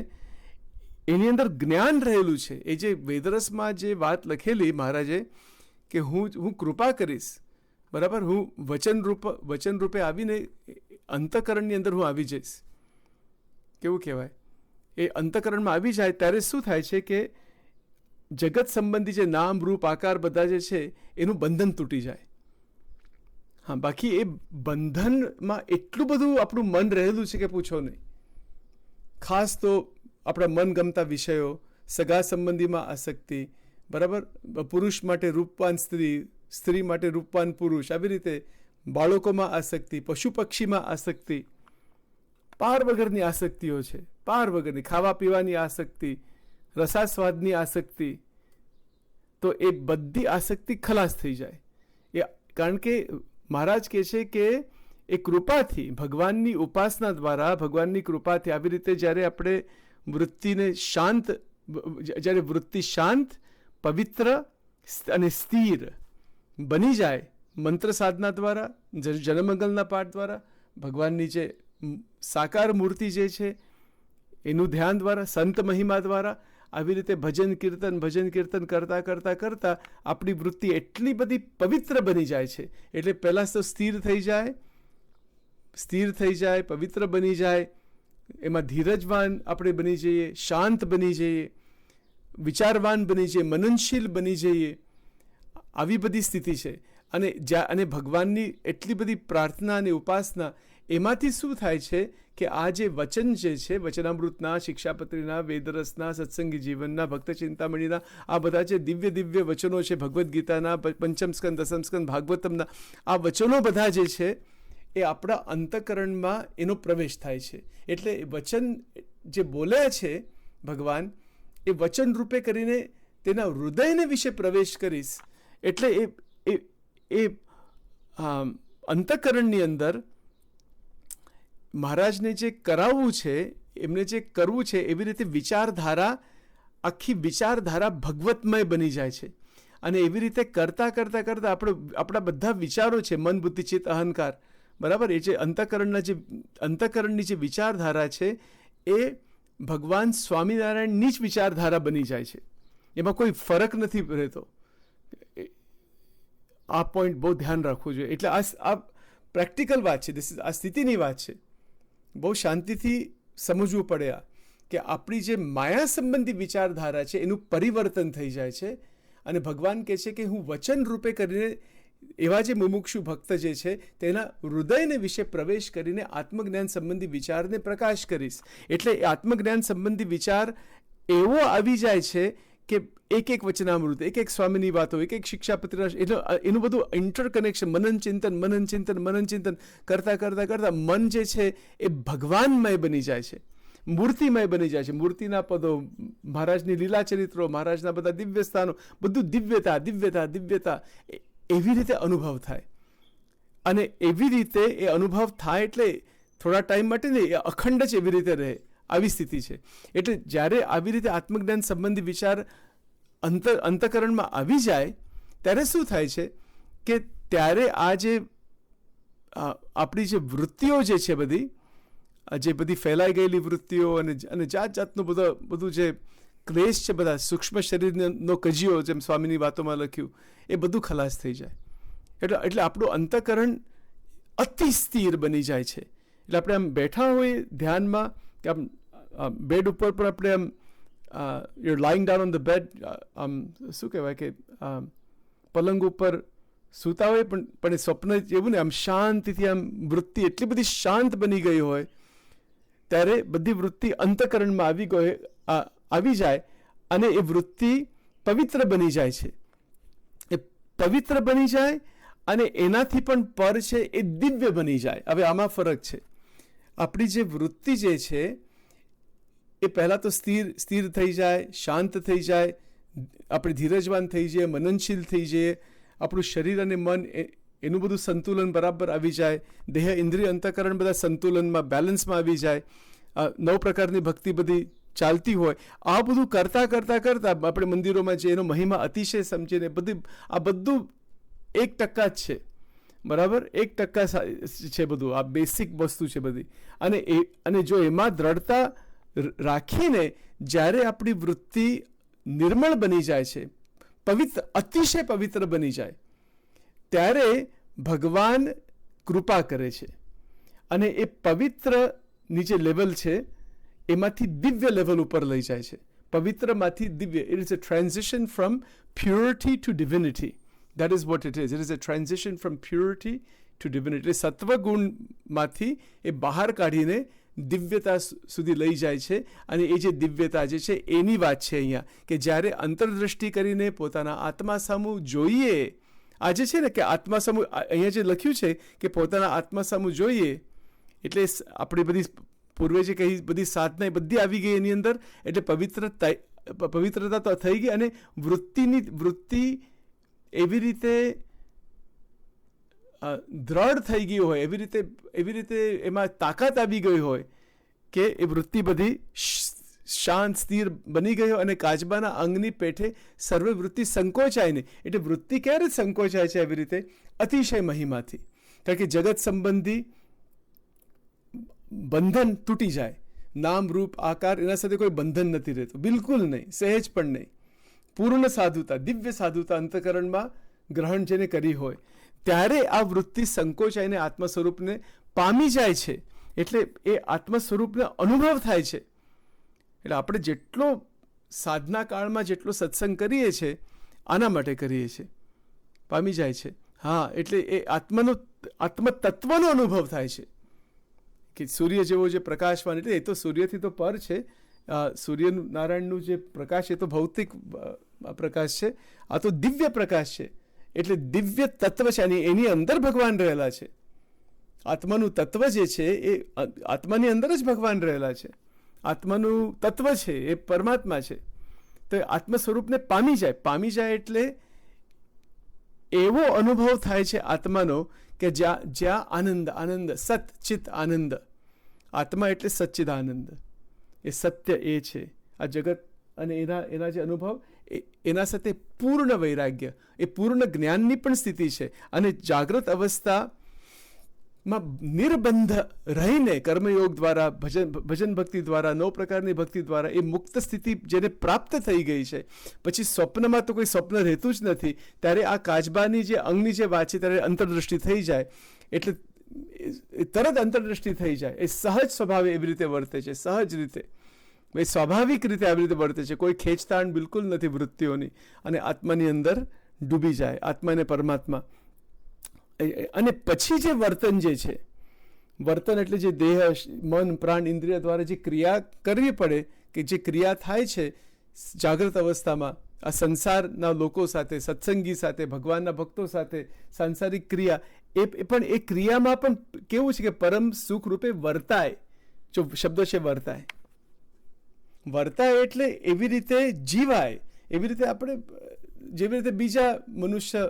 એની અંદર જ્ઞાન રહેલું છે. એ જે વેદરસમાં જે વાત લખેલી મહારાજે, કે હું કૃપા કરીશ, બરાબર, હું વચન રૂપે આવીને અંતઃકરણની અંદર હું આવી જઈશ. કેવું કહેવાય! એ અંતઃકરણમાં આવી જાય ત્યારે શું થાય છે કે જગત સંબંધી જે નામ, રૂપ, આકાર બધા જે છે એનું બંધન તૂટી જાય. હા, બાકી એ બંધનમાં એટલું બધું આપણું મન રહેલું છે કે પૂછો નહીં. ખાસ તો આપણા મનગમતા વિષયો, સગા સંબંધીમાં આસક્તિ, બરાબર, પુરુષ માટે રૂપવાન સ્ત્રી, સ્ત્રી માટે રૂપવાન પુરુષ, આવી રીતે બાળકોમાં આસક્તિ, પશુ પક્ષીમાં આસક્તિ, પાર વગરની આસક્તિઓ છે. પાર વગરની ખાવા પીવાની આસક્તિ, રસાસ્વાદની આસક્તિ, તો એ બધી આસક્તિ ખલાસ થઈ જાય. એ કારણ કે મહારાજ કહે છે કે એ કૃપાથી, ભગવાનની ઉપાસના દ્વારા, ભગવાનની કૃપાથી આવી રીતે જ્યારે આપણે વૃત્તિને શાંત, જ્યારે વૃત્તિ શાંત, પવિત્ર અને સ્થિર બની જાય, મંત્ર સાધના દ્વારા, જનમંગલના પાઠ દ્વારા, ભગવાનની જે સાકાર મૂર્તિ જે છે એનું ધ્યાન દ્વારા, સંત મહિમા દ્વારા, આવી રીતે ભજન કીર્તન કરતા આપણી વૃત્તિ એટલી બધી પવિત્ર બની જાય છે. એટલે પહેલાં તો સ્થિર થઈ જાય, પવિત્ર બની જાય, એમાં ધીરજવાન આપણે બની જઈએ, શાંત બની જઈએ, વિચારવાન બની જઈએ, મનનશીલ બની જઈએ. આવી બધી સ્થિતિ છે. અને ભગવાનની એટલી બધી પ્રાર્થના અને ઉપાસના, એમાંથી શું થાય છે કે આ જે વચન જે છે, વચનામૃતના, શિક્ષાપત્રીના, વેદરસના, સત્સંગી જીવનના, ભક્ત ચિંતામણીના, આ બધા જે દિવ્ય વચનો છે, ભગવદ્ ગીતાના, પંચમ સ્કંદ, દસમ સ્કંદ, ભાગવતમના, આ વચનો બધા જે છે એ આપણા અંતઃકરણમાં એનો પ્રવેશ થાય છે. એટલે વચન જે બોલ્યા છે ભગવાન, એ વચન રૂપે કરીને તેના હૃદયને વિશે પ્રવેશ કરીશ. એટલે એ અંતઃકરણની અંદર મહારાજને જે કરાવવું છે, એમને જે કરવું છે, એવી રીતે વિચારધારા, આખી વિચારધારા ભગવતમય બની જાય છે. અને એવી રીતે કરતાં કરતાં કરતાં આપણા બધા વિચારો છે, મન, બુદ્ધિ, ચિત્ત, અહંકાર, બરાબર, એ જે અંતઃકરણની જે વિચારધારા છે એ ભગવાન સ્વામિનારાયણની જ વિચારધારા બની જાય છે. એમાં કોઈ ફરક નથી રહેતો. આ પોઈન્ટ બહુ ધ્યાન રાખવું જોઈએ. એટલે આ પ્રેક્ટિકલ વાત છે, આ સ્થિતિની વાત છે. બહુ શાંતિથી સમજવું પડે આ, કે આપણી જે માયા સંબંધી વિચારધારા છે એનું પરિવર્તન થઈ જાય છે. અને ભગવાન કહે છે કે હું વચન રૂપે કરીને એવા જે મુમુક્ષુ ભક્ત જે છે તેના હૃદયને વિશે પ્રવેશ કરીને આત્મજ્ઞાન સંબંધી વિચારને પ્રકાશ કરીશ. એટલે આત્મજ્ઞાન સંબંધી વિચાર એવો આવી જાય છે કે એક વચનામૃત, એક સ્વામીની વાતો, એક શિક્ષાપત્ર, એટલે એનું બધું ઇન્ટરકનેક્શન, મનન ચિંતન કરતાં કરતાં મન જે છે એ ભગવાનમય બની જાય છે, મૂર્તિમય બની જાય છે. મૂર્તિના પદો, મહારાજની લીલા ચરિત્રો, મહારાજના બધા દિવ્ય સ્થાનો, બધું દિવ્યતા એવી રીતે અનુભવ થાય. અને એવી રીતે એ અનુભવ થાય એટલે થોડા ટાઈમ માટે ને એ અખંડ જ એવી રીતે રહે, આવી સ્થિતિ છે. એટલે જ્યારે આવી રીતે આત્મજ્ઞાન સંબંધી વિચાર અંતઃકરણમાં આવી જાય ત્યારે શું થાય છે કે ત્યારે આ જે આપણી જે વૃત્તિઓ જે છે બધી ફેલાઈ ગયેલી વૃત્તિઓ અને જાતનું બધું જે ક્લેશ છે, બધા સૂક્ષ્મ શરીરનો કજિયો, જેમ સ્વામીની વાતોમાં લખ્યું, એ બધું ખલાસ થઈ જાય. એટલે આપણું અંતઃકરણ અતિ સ્થિર બની જાય છે. એટલે આપણે આમ બેઠા હોઈએ ધ્યાનમાં, કે આમ બેડ ઉપર પણ આપણે આમ you lying down on the bed, આમ શું કહેવાય કે પલંગ ઉપર સૂતા હોય, પણ એ સ્વપ્ન એવું ને, આમ શાંતિથી આમ વૃત્તિ એટલી બધી શાંત બની ગઈ હોય ત્યારે બધી વૃત્તિ અંતઃકરણમાં આવી જાય અને એ વૃત્તિ પવિત્ર બની જાય છે. એ પવિત્ર બની જાય અને એનાથી પણ પર છે એ દિવ્ય બની જાય. હવે આમાં ફરક છે. આપણી જે વૃત્તિ જે છે એ પહેલાં તો સ્થિર થઈ જાય, શાંત થઈ જાય, આપણે ધીરજવાન થઈ જઈએ, મનનશીલ થઈ જઈએ, આપણું શરીર અને મન એનું બધું સંતુલન બરાબર આવી જાય, દેહ, ઇન્દ્રિય, અંતઃકરણ બધા સંતુલનમાં, બેલેન્સમાં આવી જાય, 9 પ્રકારની ભક્તિ બધી ચાલતી હોય. આ બધું કરતાં આપણે મંદિરોમાં જે એનો મહિમા અતિશય સમજીને આ બધું 1% જ છે, બરાબર, 1% છે બધું. આ બેસિક વસ્તુ છે બધી. અને જો એમાં દ્રઢતા રાખીને જ્યારે આપણી વૃત્તિ નિર્મળ બની જાય છે, અતિશય પવિત્ર બની જાય, ત્યારે ભગવાન કૃપા કરે છે. અને એ પવિત્રની જે લેવલ છે એમાંથી દિવ્ય લેવલ ઉપર લઈ જાય છે. પવિત્રમાંથી દિવ્ય. It is a transition from purity to divinity. That is what it is. It is a transition from purity to divinity. સત્વગુણમાંથી એ બહાર કાઢીને દિવ્યતા સુધી લઈ જાય છે. અને એ જે દિવ્યતા જે છે એની વાત છે અહીંયા, કે જ્યારે અંતરદ્રષ્ટિ કરીને પોતાના આત્મા સામું જોઈએ. આ જે છે ને કે આત્મા સામું, અહીંયા જે લખ્યું છે કે પોતાના આત્મા સામું જોઈએ, એટલે આપણી બધી પૂર્વે જે કહી બધી સાધના બધી આવી ગઈ એની અંદર. એટલે પવિત્રતા તો થઈ ગઈ, અને વૃત્તિ એવી રીતે દ્રઢ થઈ ગઈ હોય, એવી રીતે એમાં તાકાત આવી ગઈ હોય કે એ વૃત્તિ બધી શાંત સ્થિર બની ગઈ હોય, અને કાચબાના અંગની પેઠે સર્વે વૃત્તિ સંકોચાય નહીં. એટલે વૃત્તિ ક્યારે સંકોચાય છે? એવી રીતે અતિશય મહિમાથી. કારણ કે જગત સંબંધી બંધન તૂટી જાય. નામ, રૂપ, આકાર, એના સાથે કોઈ બંધન નથી રહેતું, બિલકુલ નહીં, સહેજ પણ નહીં. પૂર્ણ સાધુતા, દિવ્ય સાધુતા અંતઃકરણમાં ગ્રહણ જેને કરી હોય, ત્યારે આ વૃત્તિ સંકોચાઈને આત્મ સ્વરૂપને પામી જાય છે. એટલે એ આત્મ સ્વરૂપને અનુભવ થાય છે. એટલે આપણે જેટલો સાધના કાળમાં જેટલો સત્સંગ કરીએ છીએ આના માટે કરીએ છીએ, પામી જાય છે. હા, એટલે એ આત્મતત્વનો અનુભવ થાય છે કે સૂર્ય જેવો જે પ્રકાશવાન, એટલે એ તો સૂર્યથી તો પર છે. સૂર્યનારાયણનું જે પ્રકાશ એ તો ભૌતિક પ્રકાશ છે, આ તો દિવ્ય પ્રકાશ છે. એટલે દિવ્ય તત્વ છે, એની અંદર ભગવાન રહેલા છે. આત્માનું તત્વ જે છે એ આત્માની અંદર જ ભગવાન રહેલા છે. આત્માનું તત્વ છે એ પરમાત્મા છે. તો આત્મ સ્વરૂપને પામી જાય એટલે એવો અનુભવ થાય છે આત્માનો કે જ્યાં આનંદ, સત ચિત આનંદ, આત્મા એટલે સચ્ચિદાનંદ, એ સત્ય એ છે. આ જગત અને એના જે અનુભવ એના સાથે પૂર્ણ વૈરાગ્ય, એ પૂર્ણ જ્ઞાનની પણ સ્થિતિ છે. અને જાગ્રત અવસ્થામાં નિર્બંધ રહીને કર્મયોગ દ્વારા, ભજન ભક્તિ દ્વારા, 9 પ્રકારની ભક્તિ દ્વારા એ મુક્ત સ્થિતિ જેને પ્રાપ્ત થઈ ગઈ છે, પછી સ્વપ્નમાં તો કોઈ સ્વપ્ન રહેતું જ નથી. ત્યારે આ કાચબાની જે અંગની જે વાત છે ત્યારે અંતરદૃષ્ટિ થઈ જાય, એટલે તરત અંતરદૃષ્ટિ થઈ જાય. એ સહજ સ્વભાવે એવી રીતે વર્તે છે, સહજ રીતે, એ સ્વાભાવિક રીતે આવી રીતે વર્તે છે. કોઈ ખેંચતાણ બિલકુલ નથી વૃત્તિઓની, અને આત્માની અંદર ડૂબી જાય, આત્મા અને પરમાત્મા. અને પછી જે વર્તન જે છે, વર્તન એટલે જે દેહ, મન, પ્રાણ, ઇન્દ્રિય દ્વારા જે ક્રિયા કરવી પડે, કે જે ક્રિયા થાય છે જાગ્રત અવસ્થામાં આ સંસારના લોકો સાથે, સત્સંગી સાથે, ભગવાનના ભક્તો સાથે સાંસારિક ક્રિયા, એ પણ એ ક્રિયામાં પણ કેવું છે કે પરમ સુખ રૂપે વર્તાય. જો શબ્દ છે વર્તાય, વર્તાય એટલે એવી રીતે જીવાય, એવી રીતે આપણે જેવી રીતે બીજા મનુષ્ય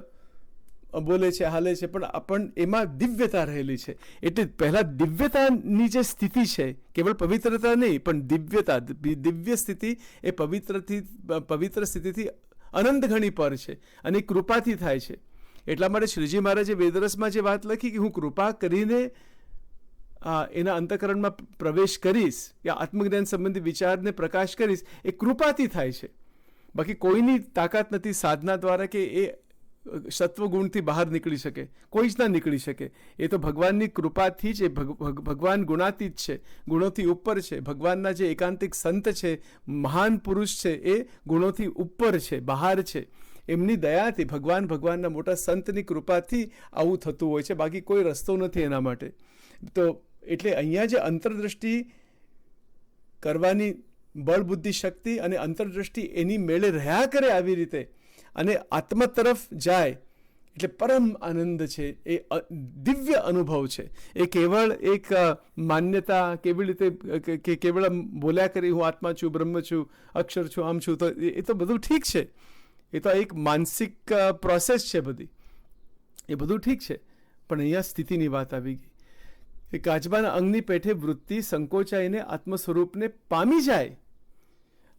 બોલે છે, હાલે છે, પણ એમાં દિવ્યતા રહેલી છે. એટલે પહેલા દિવ્યતાની જે સ્થિતિ છે, કેવળ પવિત્રતા નહીં પણ દિવ્યતા, દિવ્ય સ્થિતિ એ પવિત્ર સ્થિતિથી અનંત ગણી પર છે, અને કૃપાથી થાય છે. એટલા માટે શ્રીજી મહારાજે વેદરસમાં જે વાત લખી કે હું કૃપા કરીને એના અંતઃકરણમાં પ્રવેશ કરીશ, યા આત્મજ્ઞાન સંબંધી વિચારને પ્રકાશ કરીશ, એ કૃપાથી થાય છે. બાકી કોઈની તાકાત નથી સાધના દ્વારા કે એ સત્વગુણથી બહાર નીકળી શકે, કોઈ જ ના નીકળી શકે. એ તો ભગવાનની કૃપાથી જ, ભગવાન ગુણાતીત છે, ગુણોથી ઉપર છે. ભગવાનના જે એકાંતિક સંત છે, મહાન પુરુષ છે, એ ગુણોથી ઉપર છે, બહાર છે. એમની દયાથી, ભગવાનના મોટા સંતની કૃપાથી આવું થતું હોય છે, બાકી કોઈ રસ્તો નથી એના માટે. તો એટલે અહીંયા જે અંતરદૃષ્ટિ કરવાની બળ બુદ્ધિ શક્તિ અને અંતરદૃષ્ટિ એની મેળે રહ્યા કરે આવી રીતે, અને આત્મા તરફ જાય, એટલે પરમ આનંદ છે, એ દિવ્ય અનુભવ છે. એ કેવળ એક માન્યતા, કેવી રીતે કે કેવળ બોલ્યા કરી હું આત્મા છું, બ્રહ્મ છું, અક્ષર છું, આમ છું, તો એ તો બધું ઠીક છે. એ તો એક માનસિક પ્રોસેસ છે બધી, એ બધું ઠીક છે. પણ અહીંયા સ્થિતિની વાત આવી ગઈ કે કાચબાના અંગની પેઠે વૃત્તિ સંકોચાઈને આત્મ સ્વરૂપને પામી જાય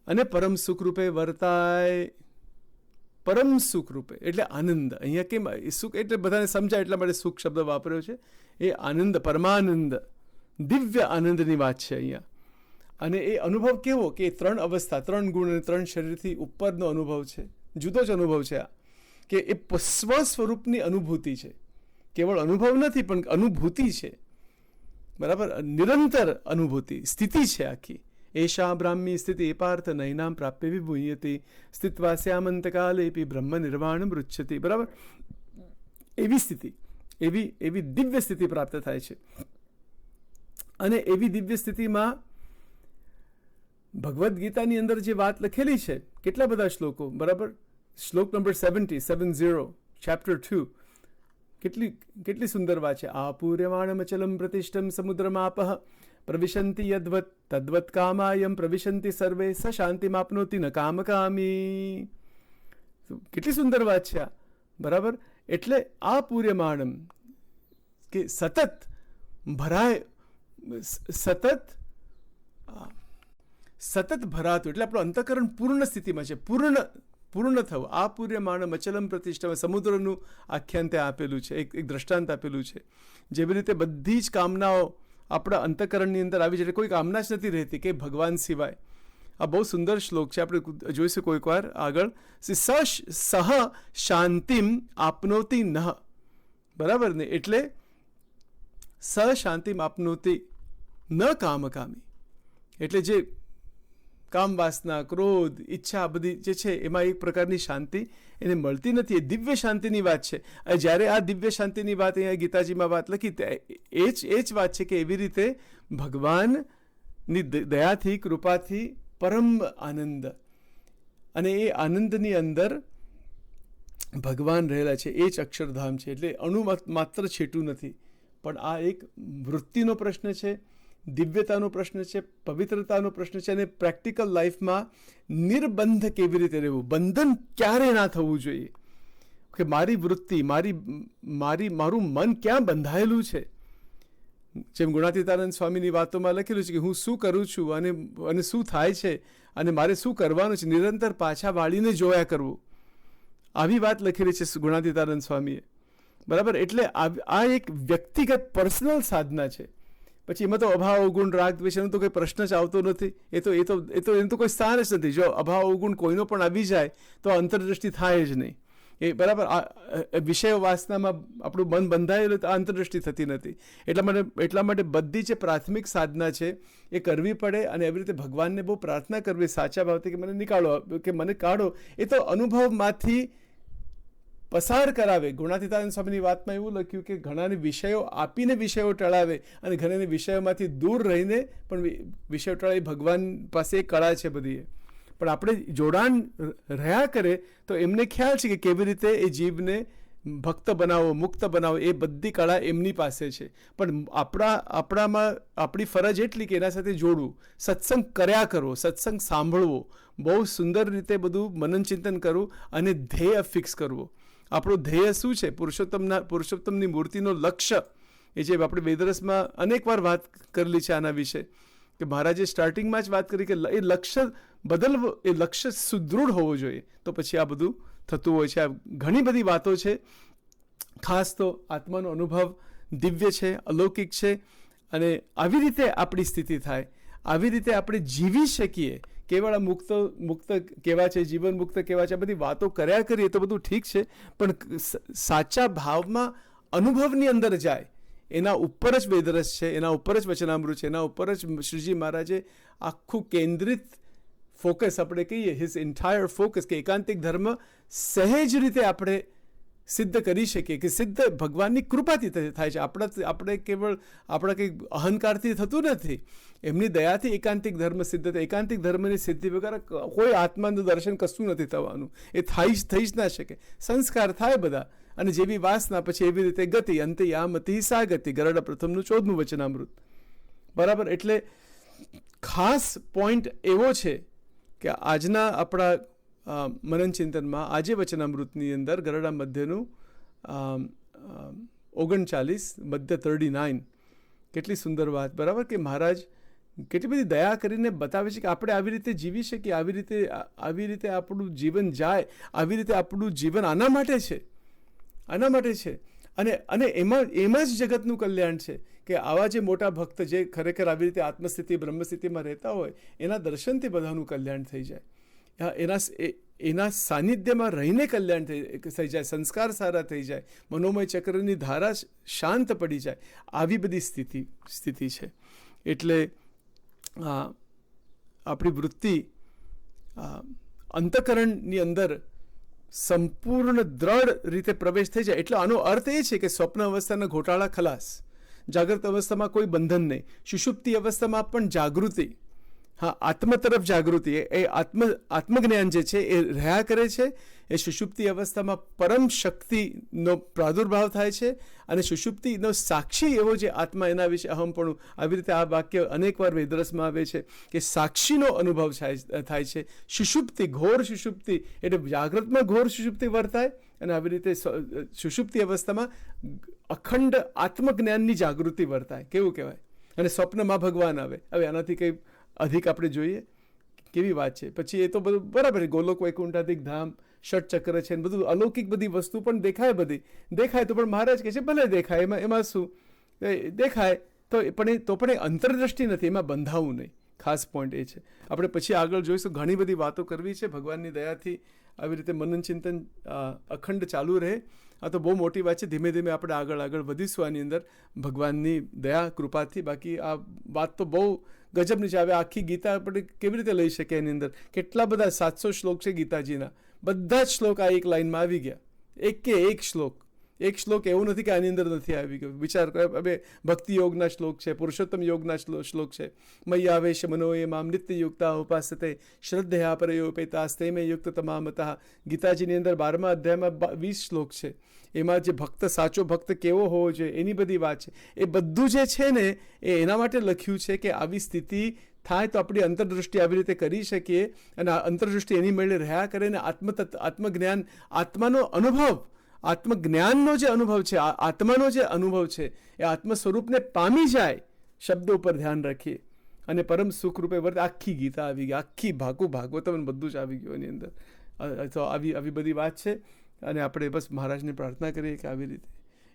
અને પરમ સુખ રૂપે વર્તાય. પરમ સુખ રૂપે એટલે આનંદ. અહીંયા કેમ સુખ એટલે બધાને સમજાય એટલા માટે સુખ શબ્દ વાપર્યો છે. એ આનંદ, પરમાનંદ, દિવ્ય આનંદની વાત છે અહીંયા. અને એ અનુભવ કેવો કે 3 અવસ્થા, 3 ગુણ અને 3 શરીરથી ઉપરનો અનુભવ છે, જુદો જ અનુભવ છે આ, કે એ સ્વ સ્વરૂપની અનુભૂતિ છે. કેવળ અનુભવ નથી પણ અનુભૂતિ છે, બરાબર, નિરંતર અનુભૂતિ, સ્થિતિ છે આખી. એશા બ્રાહ્મી સ્થિતિ પાર્થ નૈનામ પ્રાપ્ય વિભૂયતિ સ્થિત્વા સ્યામંતકાલેપી બ્રહ્મ નિર્વાણ મૃચ્છતિ. બરાબર, એવી સ્થિતિ, એવી દિવ્ય સ્થિતિ પ્રાપ્ત થાય છે. અને એવી દિવ્ય સ્થિતિમાં ભગવદ્ ગીતાની અંદર જે વાત લખેલી છે, કેટલા બધા શ્લોકો, બરાબર, શ્લોક નંબર 70 ચેપ્ટર 2, કેટલી સુંદર વાત છે. આપૂર્યમાણમચલમ પ્રતિષ્ઠમ સમુદ્રમાપઃ પ્રવિશંતિ યદ્વત તદ્વત કામાયમ પ્રવિશંતિ સર્વે સ શાંતિમાપ્નોતિ ન કામકામી. કેટલી સુંદર વાત છે આ, બરાબર. એટલે આ પૂર્યમાણમ કે સતત ભરાય, સતત ભરાતું, એટલે આપણું અંતઃકરણ પૂર્ણ સ્થિતિમાં છે, પૂર્ણ થવું. આ પૂર્યમાણમ અચલમ પ્રતિષ્ઠા, સમુદ્રનું આખ્યાન ત્યાં આપેલું છે, એક દ્રષ્ટાંત આપેલું છે. જેવી રીતે બધી જ કામનાઓ આપણા અંતઃકરણની અંદર આવી જાય, કોઈ કામના જ નથી રહેતી કે ભગવાન સિવાય. આ બહુ સુંદર શ્લોક છે, આપણે જોઈશું કોઈક વાર આગળ. સહ શાંતિમ આપનોતિ નહ, બરાબર ને. એટલે સહ શાંતિમ આપનોતિ ન કામકામી, એટલે જે કામ વાસના, ક્રોધ, ઈચ્છા બધી જે છે એમાં એક પ્રકારની શાંતિ એને મળતી નથી. એ દિવ્ય શાંતિની વાત છે. જ્યારે આ દિવ્ય શાંતિની વાત અહીંયા ગીતાજીમાં વાત લખી, એ જ વાત છે કે એવી રીતે ભગવાનની દયાથી, કૃપાથી પરમ આનંદ, અને એ આનંદની અંદર ભગવાન રહેલા છે, એ જ અક્ષરધામ છે. એટલે અણુ માત્ર છેટું નથી, પણ આ એક વૃત્તિનો પ્રશ્ન છે, દિવ્યતાનો પ્રશ્ન છે, પવિત્રતાનો પ્રશ્ન છે, અને પ્રેક્ટિકલ લાઈફમાં નિર્બંધ કેવી રીતે રહેવું, બંધન ક્યારે ના થવું જોઈએ, કે મારી વૃત્તિ, મારું મન ક્યાં બંધાયેલું છે, જેમ ગુણાતીતાનંદ સ્વામીની વાતોમાં લખેલું છે કે હું શું કરું છું અને શું થાય છે અને મારે શું કરવાનું છે, નિરંતર પાછા વાળીને જોયા કરવું, આવી વાત લખેલી છે ગુણાતીતાનંદ સ્વામીએ. બરાબર, એટલે આ એક વ્યક્તિગત પર્સનલ સાધના છે. પછી એમાં તો અભાવ અવગુણ રાગ દ્વેષનો તો કોઈ પ્રશ્ન જ આવતો નથી. એનું તો કોઈ સ્થાન જ નથી. જો અભાવ અવગુણ કોઈનો પણ આવી જાય તો અંતરદ્રષ્ટિ થાય જ નહીં. એ બરાબર, આ વિષય વાસનામાં આપણું મન બંધાયેલું તો અંતરદ્રષ્ટિ થતી નથી. એટલા માટે બધી જે પ્રાથમિક સાધના છે એ કરવી પડે અને એવી રીતે ભગવાનને બહુ પ્રાર્થના કરવી સાચા ભાવથી કે મને નીકાળો, કે મને કાઢો. એ તો અનુભવમાંથી પસાર કરાવે. ગુણાતીતાનંદ સ્વામીની વાતમાં એવું લખ્યું કે ઘણાને વિષયો આપીને વિષયો ટળાવે અને ઘણાને વિષયોમાંથી દૂર રહીને પણ વિષયો ટળાવી. ભગવાન પાસે એક કળા છે બધી, પણ આપણે જોડાણ રહ્યા કરે તો એમને ખ્યાલ છે કે કેવી રીતે એ જીવને ભક્ત બનાવો, મુક્ત બનાવો. એ બધી કળા એમની પાસે છે. પણ આપણામાં આપણી ફરજ એટલી કે એના સાથે જોડવું, સત્સંગ કર્યા કરવો, સત્સંગ સાંભળવો, બહુ સુંદર રીતે બધું મનન ચિંતન કરવું અને ધ્યેય ફિક્સ કરવો. આપણું ધ્યેય શું છે? પુરુષોત્તમની મૂર્તિનો લક્ષ્ય, એ જે આપણે વેદરસમાં અનેકવાર વાત કરેલી છે આના વિશે, કે મહારાજે સ્ટાર્ટિંગમાં જ વાત કરી કે એ લક્ષ્ય બદલવો, એ લક્ષ્ય સુદૃઢ હોવો જોઈએ. તો પછી આ બધું થતું હોય છે. આ ઘણી બધી વાતો છે. ખાસ તો આત્માનો અનુભવ દિવ્ય છે, અલૌકિક છે, અને આવી રીતે આપણી સ્થિતિ થાય, આવી રીતે આપણે જીવી શકીએ. કેવળ મુક્ત કેવા છે, જીવન મુક્ત કેવા છે, આ બધી વાતો કર્યા કરીએ તો બધું ઠીક છે, પણ સાચા ભાવમાં અનુભવની અંદર જાય એના ઉપર જ વેદરસ છે, એના ઉપર જ વચનામૃત છે, એના ઉપર જ શ્રીજી મહારાજે આખું કેન્દ્રિત ફોકસ આપણે કહીએ, હિઝ એન્ટાયર ફોકસ, કે એકાંતિક ધર્મ સહેજ રીતે આપણે સિદ્ધ કરી શકીએ, કે સિદ્ધ ભગવાનની કૃપાથી થાય છે. આપણે કેવળ આપણા કંઈક અહંકારથી થતું નથી, એમની દયાથી એકાંતિક ધર્મ સિદ્ધ થાય. એકાંતિક ધર્મની સિદ્ધિ વગર કોઈ આત્માનું દર્શન કશું નથી થવાનું. એ થઈ જ ના શકે. સંસ્કાર થાય બધા, અને જેવી વાસના પછી એવી રીતે ગતિ, અંતે યામતી સા ગતિ. ગરડા પ્રથમનું 14મું વચનામૃત. બરાબર, એટલે ખાસ પોઈન્ટ એવો છે કે આજના આપણા મનન ચિંતનમાં આજે વચનામૃતની અંદર ગરડા મધ્યનું 39 મધ્ય 39, કેટલી સુંદર વાત. બરાબર, કે મહારાજ કેટલી બધી દયા કરીને બતાવે છે કે આપણે આવી રીતે જીવી શકીએ, આવી રીતે આપણું જીવન જાય, આવી રીતે આપણું જીવન આના માટે છે. અને એમાં જ જગતનું કલ્યાણ છે, કે આવા જે મોટા ભક્ત જે ખરેખર આવી રીતે આત્મસ્થિતિ બ્રહ્મસ્થિતિમાં રહેતા હોય, એના દર્શનથી બધાનું કલ્યાણ થઈ જાય. એના સાનિધ્યમાં રહીને કલ્યાણ થઈ જાય, સંસ્કાર સારા થઈ જાય, મનોમય ચક્રની ધારા શાંત પડી જાય. આવી બધી સ્થિતિ છે. એટલે આપણી વૃત્તિ અંતઃકરણની અંદર સંપૂર્ણ દ્રઢ રીતે પ્રવેશ થઈ જાય. એટલે આનો અર્થ એ છે કે સ્વપ્ન અવસ્થાના ઘોટાળા ખલાસ, જાગ્રત અવસ્થામાં કોઈ બંધન નહીં, સુષુપ્તિ અવસ્થામાં પણ જાગૃતિ. હા, આત્મ તરફ જાગૃતિ, એ આત્મજ્ઞાન જે છે એ રહ્યા કરે છે. એ સુષુપ્તિ અવસ્થામાં પરમ શક્તિનો પ્રાદુર્ભાવ થાય છે, અને સુષુપ્તિનો સાક્ષી એવો જે આત્મા, એના વિશે અહમપણું. આવી રીતે આ વાક્ય અનેકવાર વેદરસમાં આવે છે કે સાક્ષીનો અનુભવ થાય છે. સુષુપ્તિ, ઘોર સુષુપ્તિ, એટલે જાગ્રતમાં ઘોર સુષુપ્તિ વર્તાય, અને આવી રીતે સુષુપ્તિ અવસ્થામાં અખંડ આત્મજ્ઞાનની જાગૃતિ વર્તાય. કેવું કહેવાય. અને સ્વપ્નમાં ભગવાન આવે. હવે આનાથી કંઈ અધિક આપણે જોઈએ કેવી વાત છે. પછી એ તો બધું બરાબર, ગોલોક વૈકુંઠાધિક ધામ, ષટચક્ર છે, બધું અલૌકિક બધી વસ્તુ પણ દેખાય. બધી દેખાય તો પણ મહારાજ કહે છે ભલે દેખાય, એમાં શું દેખાય, તો પણ એ અંતરદ્રષ્ટિ નથી, એમાં બંધાવું નહીં. ખાસ પોઈન્ટ એ છે. આપણે પછી આગળ જોઈશું. ઘણી બધી વાતો કરવી છે. ભગવાનની દયાથી આવી રીતે મનન ચિંતન અખંડ ચાલુ રહે. આ તો બહુ મોટી વાત છે. ધીમે ધીમે આપણે આગળ વધીશું આની અંદર ભગવાનની દયા કૃપાથી. બાકી આ વાત તો બહુ ગજબની છે. હવે આખી ગીતા આપણે કેવી રીતે લઈ શકીએ? એની અંદર કેટલા બધા 700 શ્લોક છે ગીતાજીના. બધા જ શ્લોક આ એક લાઈનમાં આવી ગયા. એક શ્લોક એવું નથી કે આની અંદર નથી આવી ગયો. વિચાર કરો. હવે ભક્તિ યોગના શ્લોક છે, પુરુષોત્તમ યોગના શ્લોક છે. મય્ય આવેશ મનોએ મામ નિત્ય યુક્તા ઉપાસતે શ્રદ્ધયા પરયોપેતાસ્તે મે યુક્ત તમામતઃ. ગીતાજીની અંદર 12મા અધ્યાયમાં 20 શ્લોક છે. એમાં જે ભક્ત, સાચો ભક્ત કેવો હોવો જોઈએ એની બધી વાત છે. એ બધું જે છે ને એ એના માટે લખ્યું છે કે આવી સ્થિતિ થાય તો આપણી અંતરદૃષ્ટિ આવી રીતે કરી શકીએ, અને આ અંતરદૃષ્ટિ એની મેળે રહ્યા કરે, ને આત્મજ્ઞાન, આત્માનો અનુભવ, આત્મજ્ઞાનનો જે અનુભવ છે, આત્માનો જે અનુભવ છે, એ આત્મ સ્વરૂપને પામી જાય, શબ્દો ઉપર ધ્યાન રાખીએ અને પરમ સુખ રૂપે વર્તે. આખી ગીતા આવી ગઈ, આખી ભાગવતમ બધું જ આવી ગયું એની અંદર. તો આવી બધી વાત છે અને આપણે બસ મહારાજને પ્રાર્થના કરીએ કે આવી રીતે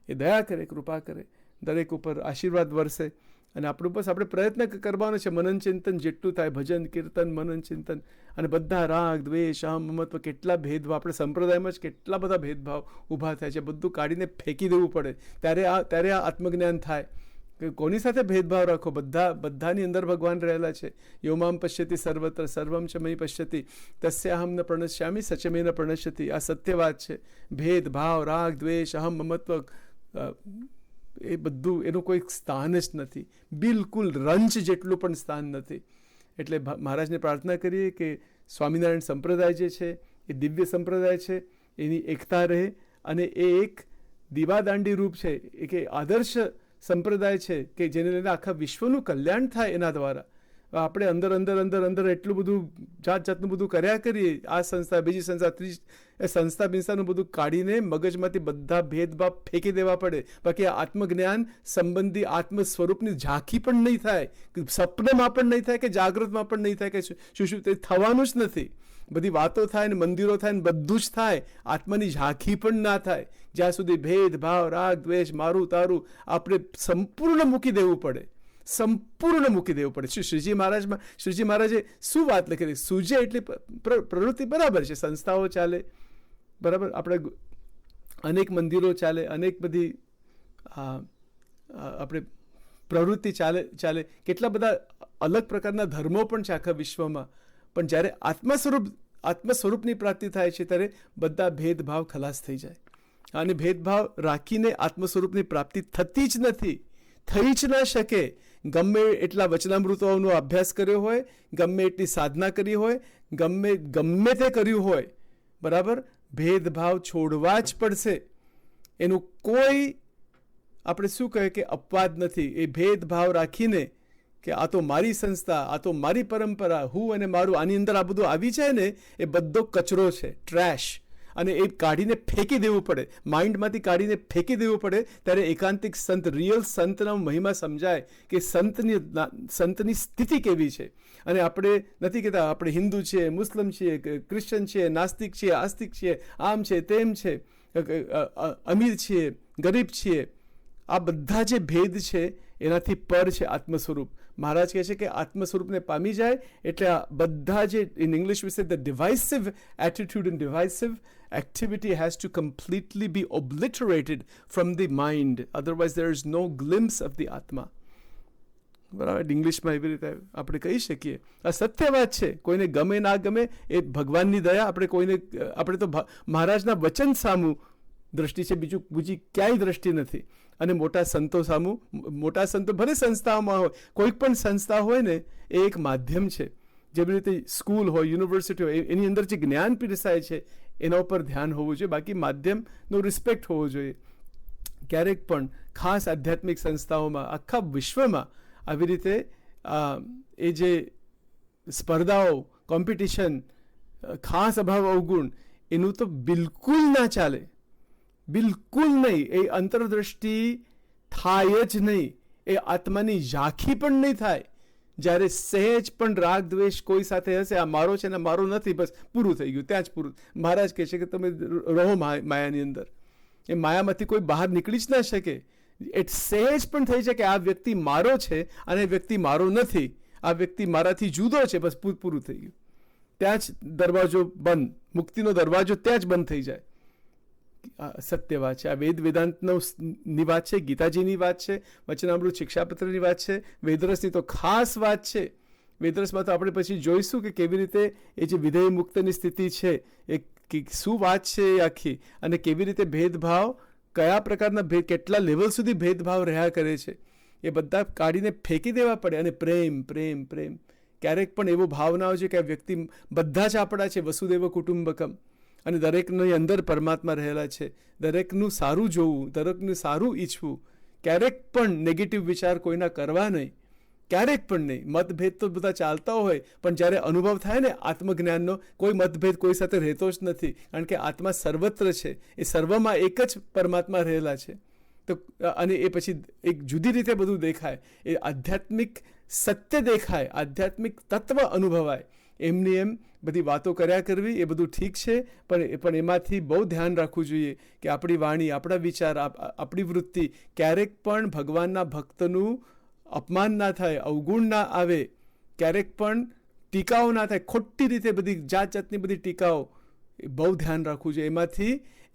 એ દયા કરે, કૃપા કરે, દરેક ઉપર આશીર્વાદ વરસે. અને આપણે પ્રયત્ન કરવાનો છે, મનન ચિંતન જેટલું થાય, ભજન કીર્તન મનન ચિંતન, અને બધા રાગ દ્વેષ અહમ મમત્વ, કેટલા ભેદભાવ આપણે સંપ્રદાયમાં જ કેટલા બધા ભેદભાવ ઊભા થાય છે, બધું કાઢીને ફેંકી દેવું પડે. ત્યારે આ આત્મજ્ઞાન થાય કે કોની સાથે ભેદભાવ રાખો, બધાની અંદર ભગવાન રહેલા છે. યોમામ પશ્યતિ સર્વત્ર સર્વમ ચ મયી પશ્યતિ તસ્યાહમ ન પ્રણશ્યામિ સચમે ન પ્રણશ્યતિ. આ સત્ય વાત છે. ભેદભાવ, રાગ દ્વેષ અહમ મમત્વ, એ બધું એનું કોઈ સ્થાન જ નથી, બિલકુલ રંચ જેટલું પણ સ્થાન નથી. એટલે મહારાજને પ્રાર્થના કરીએ કે સ્વામિનારાયણ સંપ્રદાય જે છે એ દિવ્ય સંપ્રદાય છે, એની એકતા રહે અને એ એક દીવાદાંડી રૂપ છે, એ કે આદર્શ સંપ્રદાય છે કે જેને લઈને આખા વિશ્વનું કલ્યાણ થાય એના દ્વારા. આપણે અંદર એટલું બધું જાતનું બધું કર્યા કરીએ, આ સંસ્થા બીજી સંસ્થા ત્રીજી સંસ્થા બિંસ્થાનું બધું કાઢીને મગજમાંથી બધા ભેદભાવ ફેંકી દેવા પડે. બાકી આ આત્મજ્ઞાન સંબંધી આત્મ સ્વરૂપની ઝાંખી પણ નહીં થાય, સપનામાં પણ નહીં થાય કે જાગૃતમાં પણ નહીં થાય કે શું તે થવાનું જ નથી. બધી વાતો થાય ને મંદિરો થાય ને બધું જ થાય, આત્માની ઝાંખી પણ ના થાય જ્યાં સુધી ભેદભાવ રાગ દ્વેષ મારું તારું આપણે સંપૂર્ણ મૂકી દેવું પડે, સંપૂર્ણ મૂકી દેવું પડે. શ્રીજી મહારાજે શું વાત લખી? સૂજે એટલી પ્રવૃત્તિ બરાબર છે, સંસ્થાઓ ચાલે બરાબર, આપણે અનેક મંદિરો ચાલે, અનેક બધી આપણે પ્રવૃત્તિ ચાલે, કેટલા બધા અલગ પ્રકારના ધર્મો પણ છે આખા વિશ્વમાં. પણ જ્યારે આત્મ સ્વરૂપની પ્રાપ્તિ થાય છે ત્યારે બધા ભેદભાવ ખલાસ થઈ જાય. અને ભેદભાવ રાખીને આત્મ સ્વરૂપની પ્રાપ્તિ થતી જ નથી, થઈ જ ના શકે. ગમે એટલા વચનામૃતોનો અભ્યાસ કર્યો હોય, ગમે એટલી સાધના કરી હોય, ગમે તે કર્યું હોય, બરાબર, ભેદભાવ છોડવા જ પડશે. એનું કોઈ આપણે શું કહે કે અપવાદ નથી. એ ભેદભાવ રાખીને કે આ તો મારી સંસ્થા, આ તો મારી પરંપરા, હું અને મારું, આની અંદર આ બધું આવી જાય ને એ બધો કચરો છે, ટ્રેશ, અને એ કાઢીને ફેંકી દેવું પડે, માઇન્ડમાંથી કાઢીને ફેંકી દેવું પડે. ત્યારે એકાંતિક સંત, રિયલ સંતનો મહિમા સમજાય કે સંતની સ્થિતિ કેવી છે. અને આપણે નથી કહેતા આપણે હિન્દુ છીએ, મુસ્લિમ છીએ, ક્રિશ્ચન છીએ, નાસ્તિક છીએ, આસ્તિક છીએ, આમ છે તેમ છે, અમીર છીએ, ગરીબ છીએ. આ બધા જે ભેદ છે એનાથી પર છે આત્મ સ્વરૂપ. મહારાજ કહે છે કે આત્મ સ્વરૂપને પામી જાય એટલે આ બધા જે ઇન ઇંગ્લિશ વિશે the divisive attitude and divisive activity has to completely be obliterated from the mind, otherwise there is no glimpse of the atma. બરાબર, ઇંગ્લિશમાં એવી રીતે આપણે કહી શકીએ. આ સત્ય વાત છે. કોઈને ગમે ના ગમે એ ભગવાનની દયા. આપણે તો મહારાજના વચન સામું દ્રષ્ટિ છે, બીજી ક્યાંય દ્રષ્ટિ નથી. અને મોટા સંતો સામું, મોટા સંતો ભલે સંસ્થાઓમાં હોય, કોઈ પણ સંસ્થા હોય ને એ એક માધ્યમ છે. જેવી રીતે સ્કૂલ હોય, યુનિવર્સિટી હોય, એની અંદર જે જ્ઞાન પીરસાય છે એના ઉપર ધ્યાન હોવું જોઈએ, બાકી માધ્યમનો રિસ્પેક્ટ હોવો જોઈએ. ક્યારેક પણ ખાસ આધ્યાત્મિક સંસ્થાઓમાં આખા વિશ્વમાં આવી રીતે એ જે સ્પર્ધાઓ, કોમ્પિટિશન, ખાસ અભાવ અવગુણ, એનું તો બિલકુલ ના ચાલે, બિલકુલ નહીં. એ અંતરદ્રષ્ટિ થાય જ નહીં, એ આત્માની ઝાંખી પણ નહીં થાય. જ્યારે સહેજ પણ રાગ દ્વેષ કોઈ સાથે હશે, આ મારો છે ને મારો નથી, બસ પૂરું થઈ ગયું, ત્યાં જ પૂરું. મહારાજ કહે છે કે તમે રહો માયાની અંદર. એ માયામાંથી કોઈ બહાર નીકળી જ ના શકે. એ સહેજ પણ થઈ છે કે આ વ્યક્તિ મારો છે અને વ્યક્તિ મારો નથી, આ વ્યક્તિ મારાથી જુદો છે, બસ પૂરું થઈ ગયું. ત્યાં જ દરવાજો બંધ, મુક્તિનો દરવાજો ત્યાં જ બંધ થઈ જાય. સત્ય વાત છે. આ વેદાંતની વાત છે, ગીતાજીની વાત છે, વચનામૃત શિક્ષાપત્રની વાત છે, વેદરસની તો ખાસ વાત છે. વેદરસમાં તો આપણે પછી જોઈશું કે કેવી રીતે એ જે વિધેય મુક્તની સ્થિતિ છે એ શું વાત છે એ આખી, અને કેવી રીતે ભેદભાવ, કયા પ્રકારના કેટલા લેવલ સુધી ભેદભાવ રહ્યા કરે છે, એ બધા કાઢીને ફેંકી દેવા પડે. અને પ્રેમ પ્રેમ પ્રેમ, ક્યારેક પણ એવો ભાવ ના હોય છે કે આ વ્યક્તિ, બધા જ આપણા છે, વસુદેવ કુટુંબકમ, અને દરેકની અંદર પરમાત્મા રહેલા છે. દરેકનું સારું જોવું, દરેકનું સારું ઈચ્છવું, ક્યારેક પણ નેગેટિવ વિચાર કોઈના કરવા નહીં, ક્યારેક પણ નહીં. મતભેદ તો બધા ચાલતા હોય, પણ જ્યારે અનુભવ થાય ને આત્મજ્ઞાનનો, કોઈ મતભેદ કોઈ સાથે રહેતો જ નથી, કારણ કે આત્મા સર્વત્ર છે, એ સર્વમાં એક જ પરમાત્મા રહેલા છે. તો અને એ પછી એક જુદી રીતે બધું દેખાય, એ આધ્યાત્મિક સત્ય દેખાય, આધ્યાત્મિક તત્વ અનુભવાય. એમની એમ બધી વાતો કર્યા કરવી એ બધું ઠીક છે, પણ એમાંથી બહુ ધ્યાન રાખવું જોઈએ કે આપણી વાણી, આપણા વિચાર, આપણી વૃત્તિ ક્યારેક પણ ભગવાનના ભક્તનું અપમાન ના થાય, અવગુણ ના આવે, ક્યારેક પણ ટીકાઓ ના થાય, ખોટી રીતે બધી જાત જાતની બધી ટીકાઓ, એ બહુ ધ્યાન રાખવું જોઈએ.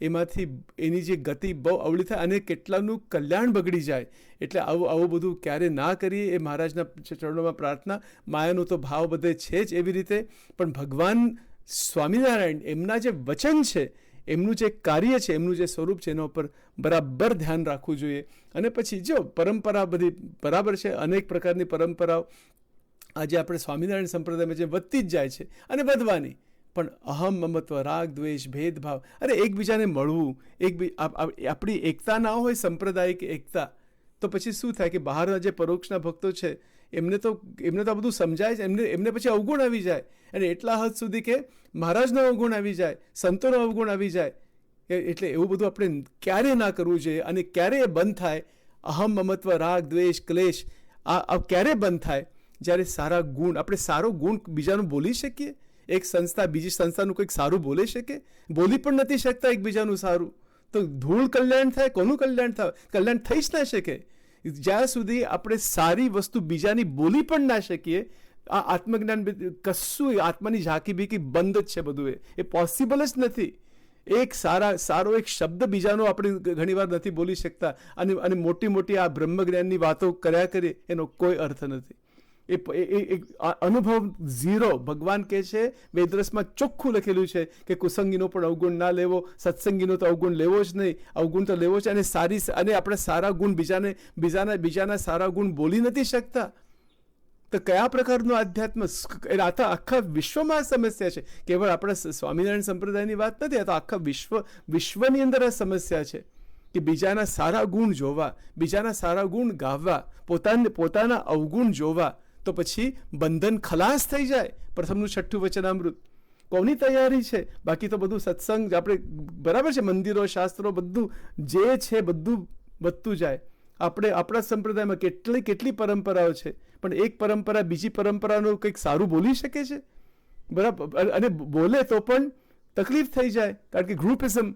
એમાંથી એની જે ગતિ બહુ અવળી થાય અને કેટલાનું કલ્યાણ બગડી જાય. એટલે આવું બધું ક્યારે ના કરીએ એ મહારાજના ચરણોમાં પ્રાર્થના. માયાનો તો ભાવ બધે છે જ એવી રીતે, પણ ભગવાન સ્વામિનારાયણ એમના જે વચન છે, એમનું જે કાર્ય છે, એમનું જે સ્વરૂપ છે, એના ઉપર બરાબર ધ્યાન રાખવું જોઈએ. અને પછી જો પરંપરા બધી બરાબર છે, અનેક પ્રકારની પરંપરાઓ આજે આપણે સ્વામિનારાયણ સંપ્રદાયમાં જે વધતી જ જાય છે અને વધવાની, પણ અહમ, મમત્વ, રાગ, દ્વેષ, ભેદભાવ, અરે એકબીજાને મળવું, આપણી એકતા ના હોય, સંપ્રદાયિક એકતા, તો પછી શું થાય કે બહારના જે પરોક્ષના ભક્તો છે એમને તો આ બધું સમજાય છે, એમને પછી અવગુણ આવી જાય, અને એટલા હદ સુધી કે મહારાજનો અવગુણ આવી જાય, સંતોનો અવગુણ આવી જાય. એટલે એવું બધું આપણે ક્યારે ના કરવું જોઈએ. અને ક્યારે એ બંધ થાય, અહમ, મમત્વ, રાગ, દ્વેષ, ક્લેશ, આ ક્યારે બંધ થાય? જ્યારે સારા ગુણ, આપણે સારો ગુણ બીજાનું બોલી શકીએ. એક સંસ્થા બીજી સંસ્થાનું કંઈક સારું બોલી શકે? બોલી પણ નથી શકતા એકબીજાનું સારું, તો ધૂળ કલ્યાણ થાય, કોનું કલ્યાણ થાય? કલ્યાણ થઈ જ ના શકે. જ્યાં સુધી આપણે સારી વસ્તુ બીજાની બોલી પણ ના શકીએ, આ આત્મજ્ઞાન કશું, આત્માની ઝાંકી બીકી બંધ જ છે બધું. એ પોસિબલ જ નથી. એક સારો એક શબ્દ બીજાનો આપણે ઘણીવાર નથી બોલી શકતા, અને મોટી આ બ્રહ્મજ્ઞાનની વાતો કર્યા કરીએ, એનો કોઈ અર્થ નથી. એ અનુભવ ઝીરો. ભગવાન કહે છે, વેદરસમાં ચોખ્ખું લખેલું છે કે કુસંગીનો પણ અવગુણ ના લેવો, સત્સંગીનો તો અવગુણ લેવો જ નહીં, અવગુણ તો લેવો છે. અને આપણે સારા ગુણ બીજાના સારા ગુણ બોલી નથી શકતા, તો કયા પ્રકારનું આધ્યાત્મ? આ તો આખા વિશ્વમાં આ સમસ્યા છે. કેવળ આપણા સ્વામિનારાયણ સંપ્રદાયની વાત નથી, આ તો આખા વિશ્વની અંદર આ સમસ્યા છે કે બીજાના સારા ગુણ જોવા, બીજાના સારા ગુણ ગાવા, પોતાના અવગુણ જોવા, તો પછી બંધન ખલાસ થઈ જાય. પ્રથમનું 6ઠ્ઠું વચનામૃત કોની તૈયારી છે? બાકી તો બધું સત્સંગ આપણે બરાબર છે, મંદિરો, શાસ્ત્રો, બધું જે છે બધું વધતું જાય. આપણે આપણા સંપ્રદાયમાં કેટલી પરંપરાઓ છે, પણ એક પરંપરા બીજી પરંપરાનું કંઈક સારું બોલી શકે છે? બરાબર. અને બોલે તો પણ તકલીફ થઈ જાય, કારણ કે ગ્રુપિઝમ.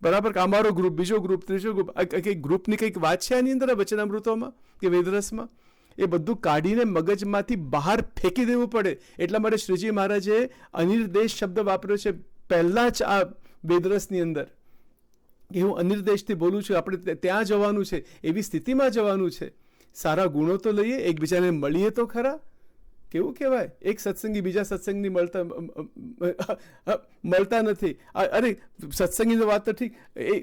બરાબર, કે અમારો ગ્રુપ, બીજો ગ્રુપ, ત્રીજો ગ્રુપ, કંઈક ગ્રુપની કંઈક વાત છે આની અંદર વચનામૃતોમાં કે વેદરસમાં? એ બધું કાઢીને મગજમાંથી બહાર ફેંકી દેવું પડે. એટલા માટે શ્રીજી મહારાજે અનિર્દેશ શબ્દ વાપર્યો છે પહેલાં જ આ વેદરસની અંદર, કે હું અનિર્દેશથી બોલું છું. આપણે ત્યાં જવાનું છે, એવી સ્થિતિમાં જવાનું છે. સારા ગુણો તો લઈએ, એકબીજાને મળીએ તો ખરા. કેવું કહેવાય, એક સત્સંગી બીજા સત્સંગની મળતા નથી. અરે સત્સંગીની વાત તો ઠીક, એ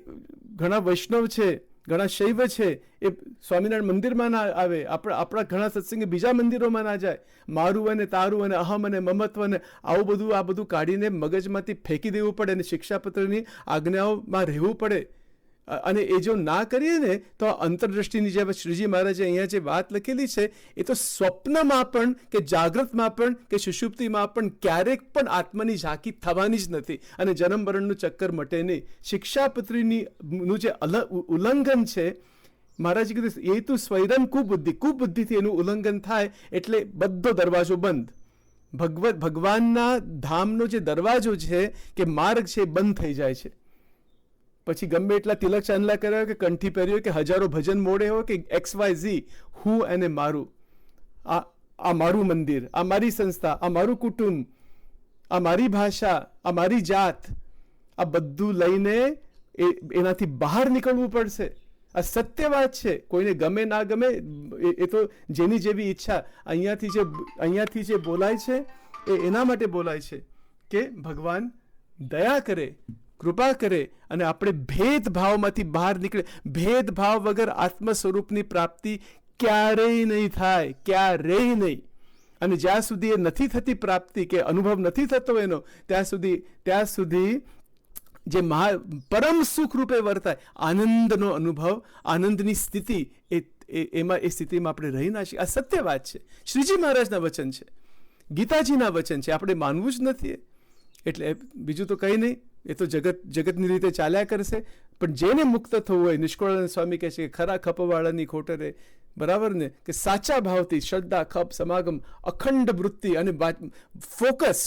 ઘણા વૈષ્ણવ છે, ઘણા શૈવ છે, એ સ્વામિનારાયણ મંદિરમાં ના આવે. આપણા ઘણા સત્સંગી બીજા મંદિરોમાં ના જાય. મારું અને તારું અને અહમ અને મમત્વ અને આ બધું કાઢીને મગજમાંથી ફેંકી દેવું પડે, અને શિક્ષાપત્રની આજ્ઞાઓમાં રહેવું પડે. અને એ જો ના કરીએ ને, તો અંતરદ્રષ્ટિની જે શ્રીજી મહારાજે અહીંયા જે વાત લખેલી છે, એ તો સ્વપ્નમાં પણ કે જાગ્રતમાં પણ કે સુષુપ્તિમાં પણ ક્યારેક પણ આત્માની ઝાંકી થવાની જ નથી, અને જન્મ મરણનું ચક્કર મટે નહીં. શિક્ષાપત્રીનું જે ઉલ્લંઘન છે, મહારાજે કીધું એ તું સ્વૈરન કુબુદ્ધિથી એનું ઉલ્લંઘન થાય એટલે બધો દરવાજો બંધ. ભગવાનના ધામનો જે દરવાજો છે કે માર્ગ છે, બંધ થઈ જાય છે. પછી ગમે એટલા તિલક ચાંદલા કર્યા કે કંઠી પહેર્યો કે હજારો ભજન મોડે હોય કે XYZ, હું અને મારું, આ મારું મંદિર, આ મારી સંસ્થા, આ મારું કુટુંબ, આ મારી ભાષા, આ મારી જાત, આ બધું લઈને એનાથી બહાર નીકળવું પડશે. આ સત્ય વાત છે. કોઈને ગમે ના ગમે એ તો જેની જેવી ઈચ્છા. અહીંયાથી જે બોલાય છે એ એના માટે બોલાય છે કે ભગવાન દયા કરે, કૃપા કરે, અને આપણે ભેદભાવમાંથી બહાર નીકળે. ભેદભાવ વગર આત્મ સ્વરૂપની પ્રાપ્તિ ક્યારેય નહીં થાય, ક્યારેય નહીં. અને જ્યાં સુધી એ નથી થતી પ્રાપ્તિ, કે અનુભવ નથી થતો એનો, ત્યાં સુધી જે પરમ સુખ રૂપે વર્તાય, આનંદનો અનુભવ, આનંદની સ્થિતિ, એ એમાં એ સ્થિતિમાં આપણે રહી ના શકીએ. આ સત્ય વાત છે. શ્રીજી મહારાજના વચન છે, ગીતાજીના વચન છે, આપણે માનવું જ નથી. એટલે બીજું તો કંઈ નહીં, એ તો જગતની રીતે ચાલ્યા કરશે. પણ જેને મુક્ત થવું હોય, નિષ્કળાનંદ સ્વામી કહે છે કે ખરા ખપવાળાની ખોટરે, બરાબર ને, કે સાચા ભાવથી શ્રદ્ધા, ખપ, સમાગમ, અખંડ વૃત્તિ અને ફોકસ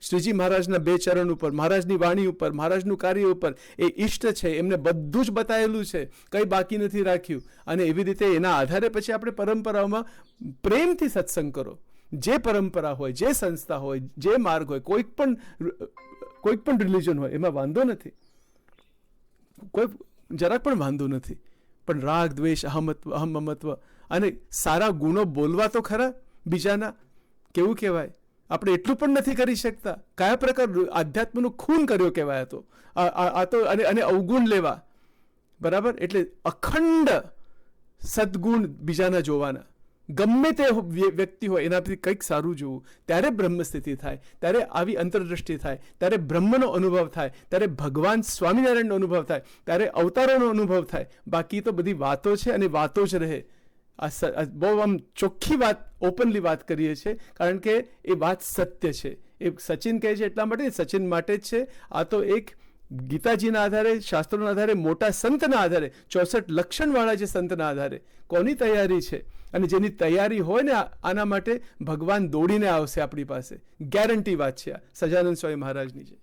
શ્રીજી મહારાજના બે ચરણ ઉપર, મહારાજની વાણી ઉપર, મહારાજનું કાર્ય ઉપર. એ ઈષ્ટ છે, એમને બધું જ બતાવેલું છે, કંઈ બાકી નથી રાખ્યું. અને એવી રીતે એના આધારે પછી આપણે પરંપરાઓમાં પ્રેમથી સત્સંગ કરો. જે પરંપરા હોય, જે સંસ્થા હોય, જે માર્ગ હોય, કોઈક પણ રિલિજન હોય, એમાં વાંધો નથી, કોઈ જરાક પણ વાંધો નથી. પણ રાગ, દ્વેષ, અહમ મમત્વ અને સારા ગુણો બોલવા તો ખરા બીજાના. કેવું કહેવાય, આપણે એટલું પણ નથી કરી શકતા. કયા પ્રકાર આધ્યાત્મનું ખૂન કર્યો કહેવાય તો આ તો. અને અવગુણ લેવા, બરાબર. એટલે અખંડ સદગુણ બીજાના જોવાના. ગમે તે વ્યક્તિ હોય એનાથી કંઈક સારું જોવું, ત્યારે બ્રહ્મસ્થિતિ થાય, ત્યારે આવી અંતરદ્રષ્ટિ થાય, ત્યારે બ્રહ્મનો અનુભવ થાય, ત્યારે ભગવાન સ્વામિનારાયણનો અનુભવ થાય, ત્યારે અવતારોનો અનુભવ થાય. બાકી તો બધી વાતો છે અને વાતો જ રહે. આ બહુ આમ ચોખ્ખી વાત, ઓપનલી વાત કરીએ છીએ, કારણ કે એ વાત સત્ય છે. એ સચિન કહે છે એટલા માટે, સચિન માટે જ છે. આ તો એક ગીતાજીના આધારે, શાસ્ત્રોના આધારે, મોટા સંતના આધારે, 64 લક્ષણવાળા જે સંતના આધારે કોની તૈયારી છે. અને જેની તૈયારી હોય ને આના માટે, ભગવાન દોડીને આવશે આપણી પાસે. ગેરંટી વાત છે આ સહજાનંદ સ્વામી મહારાજની છે.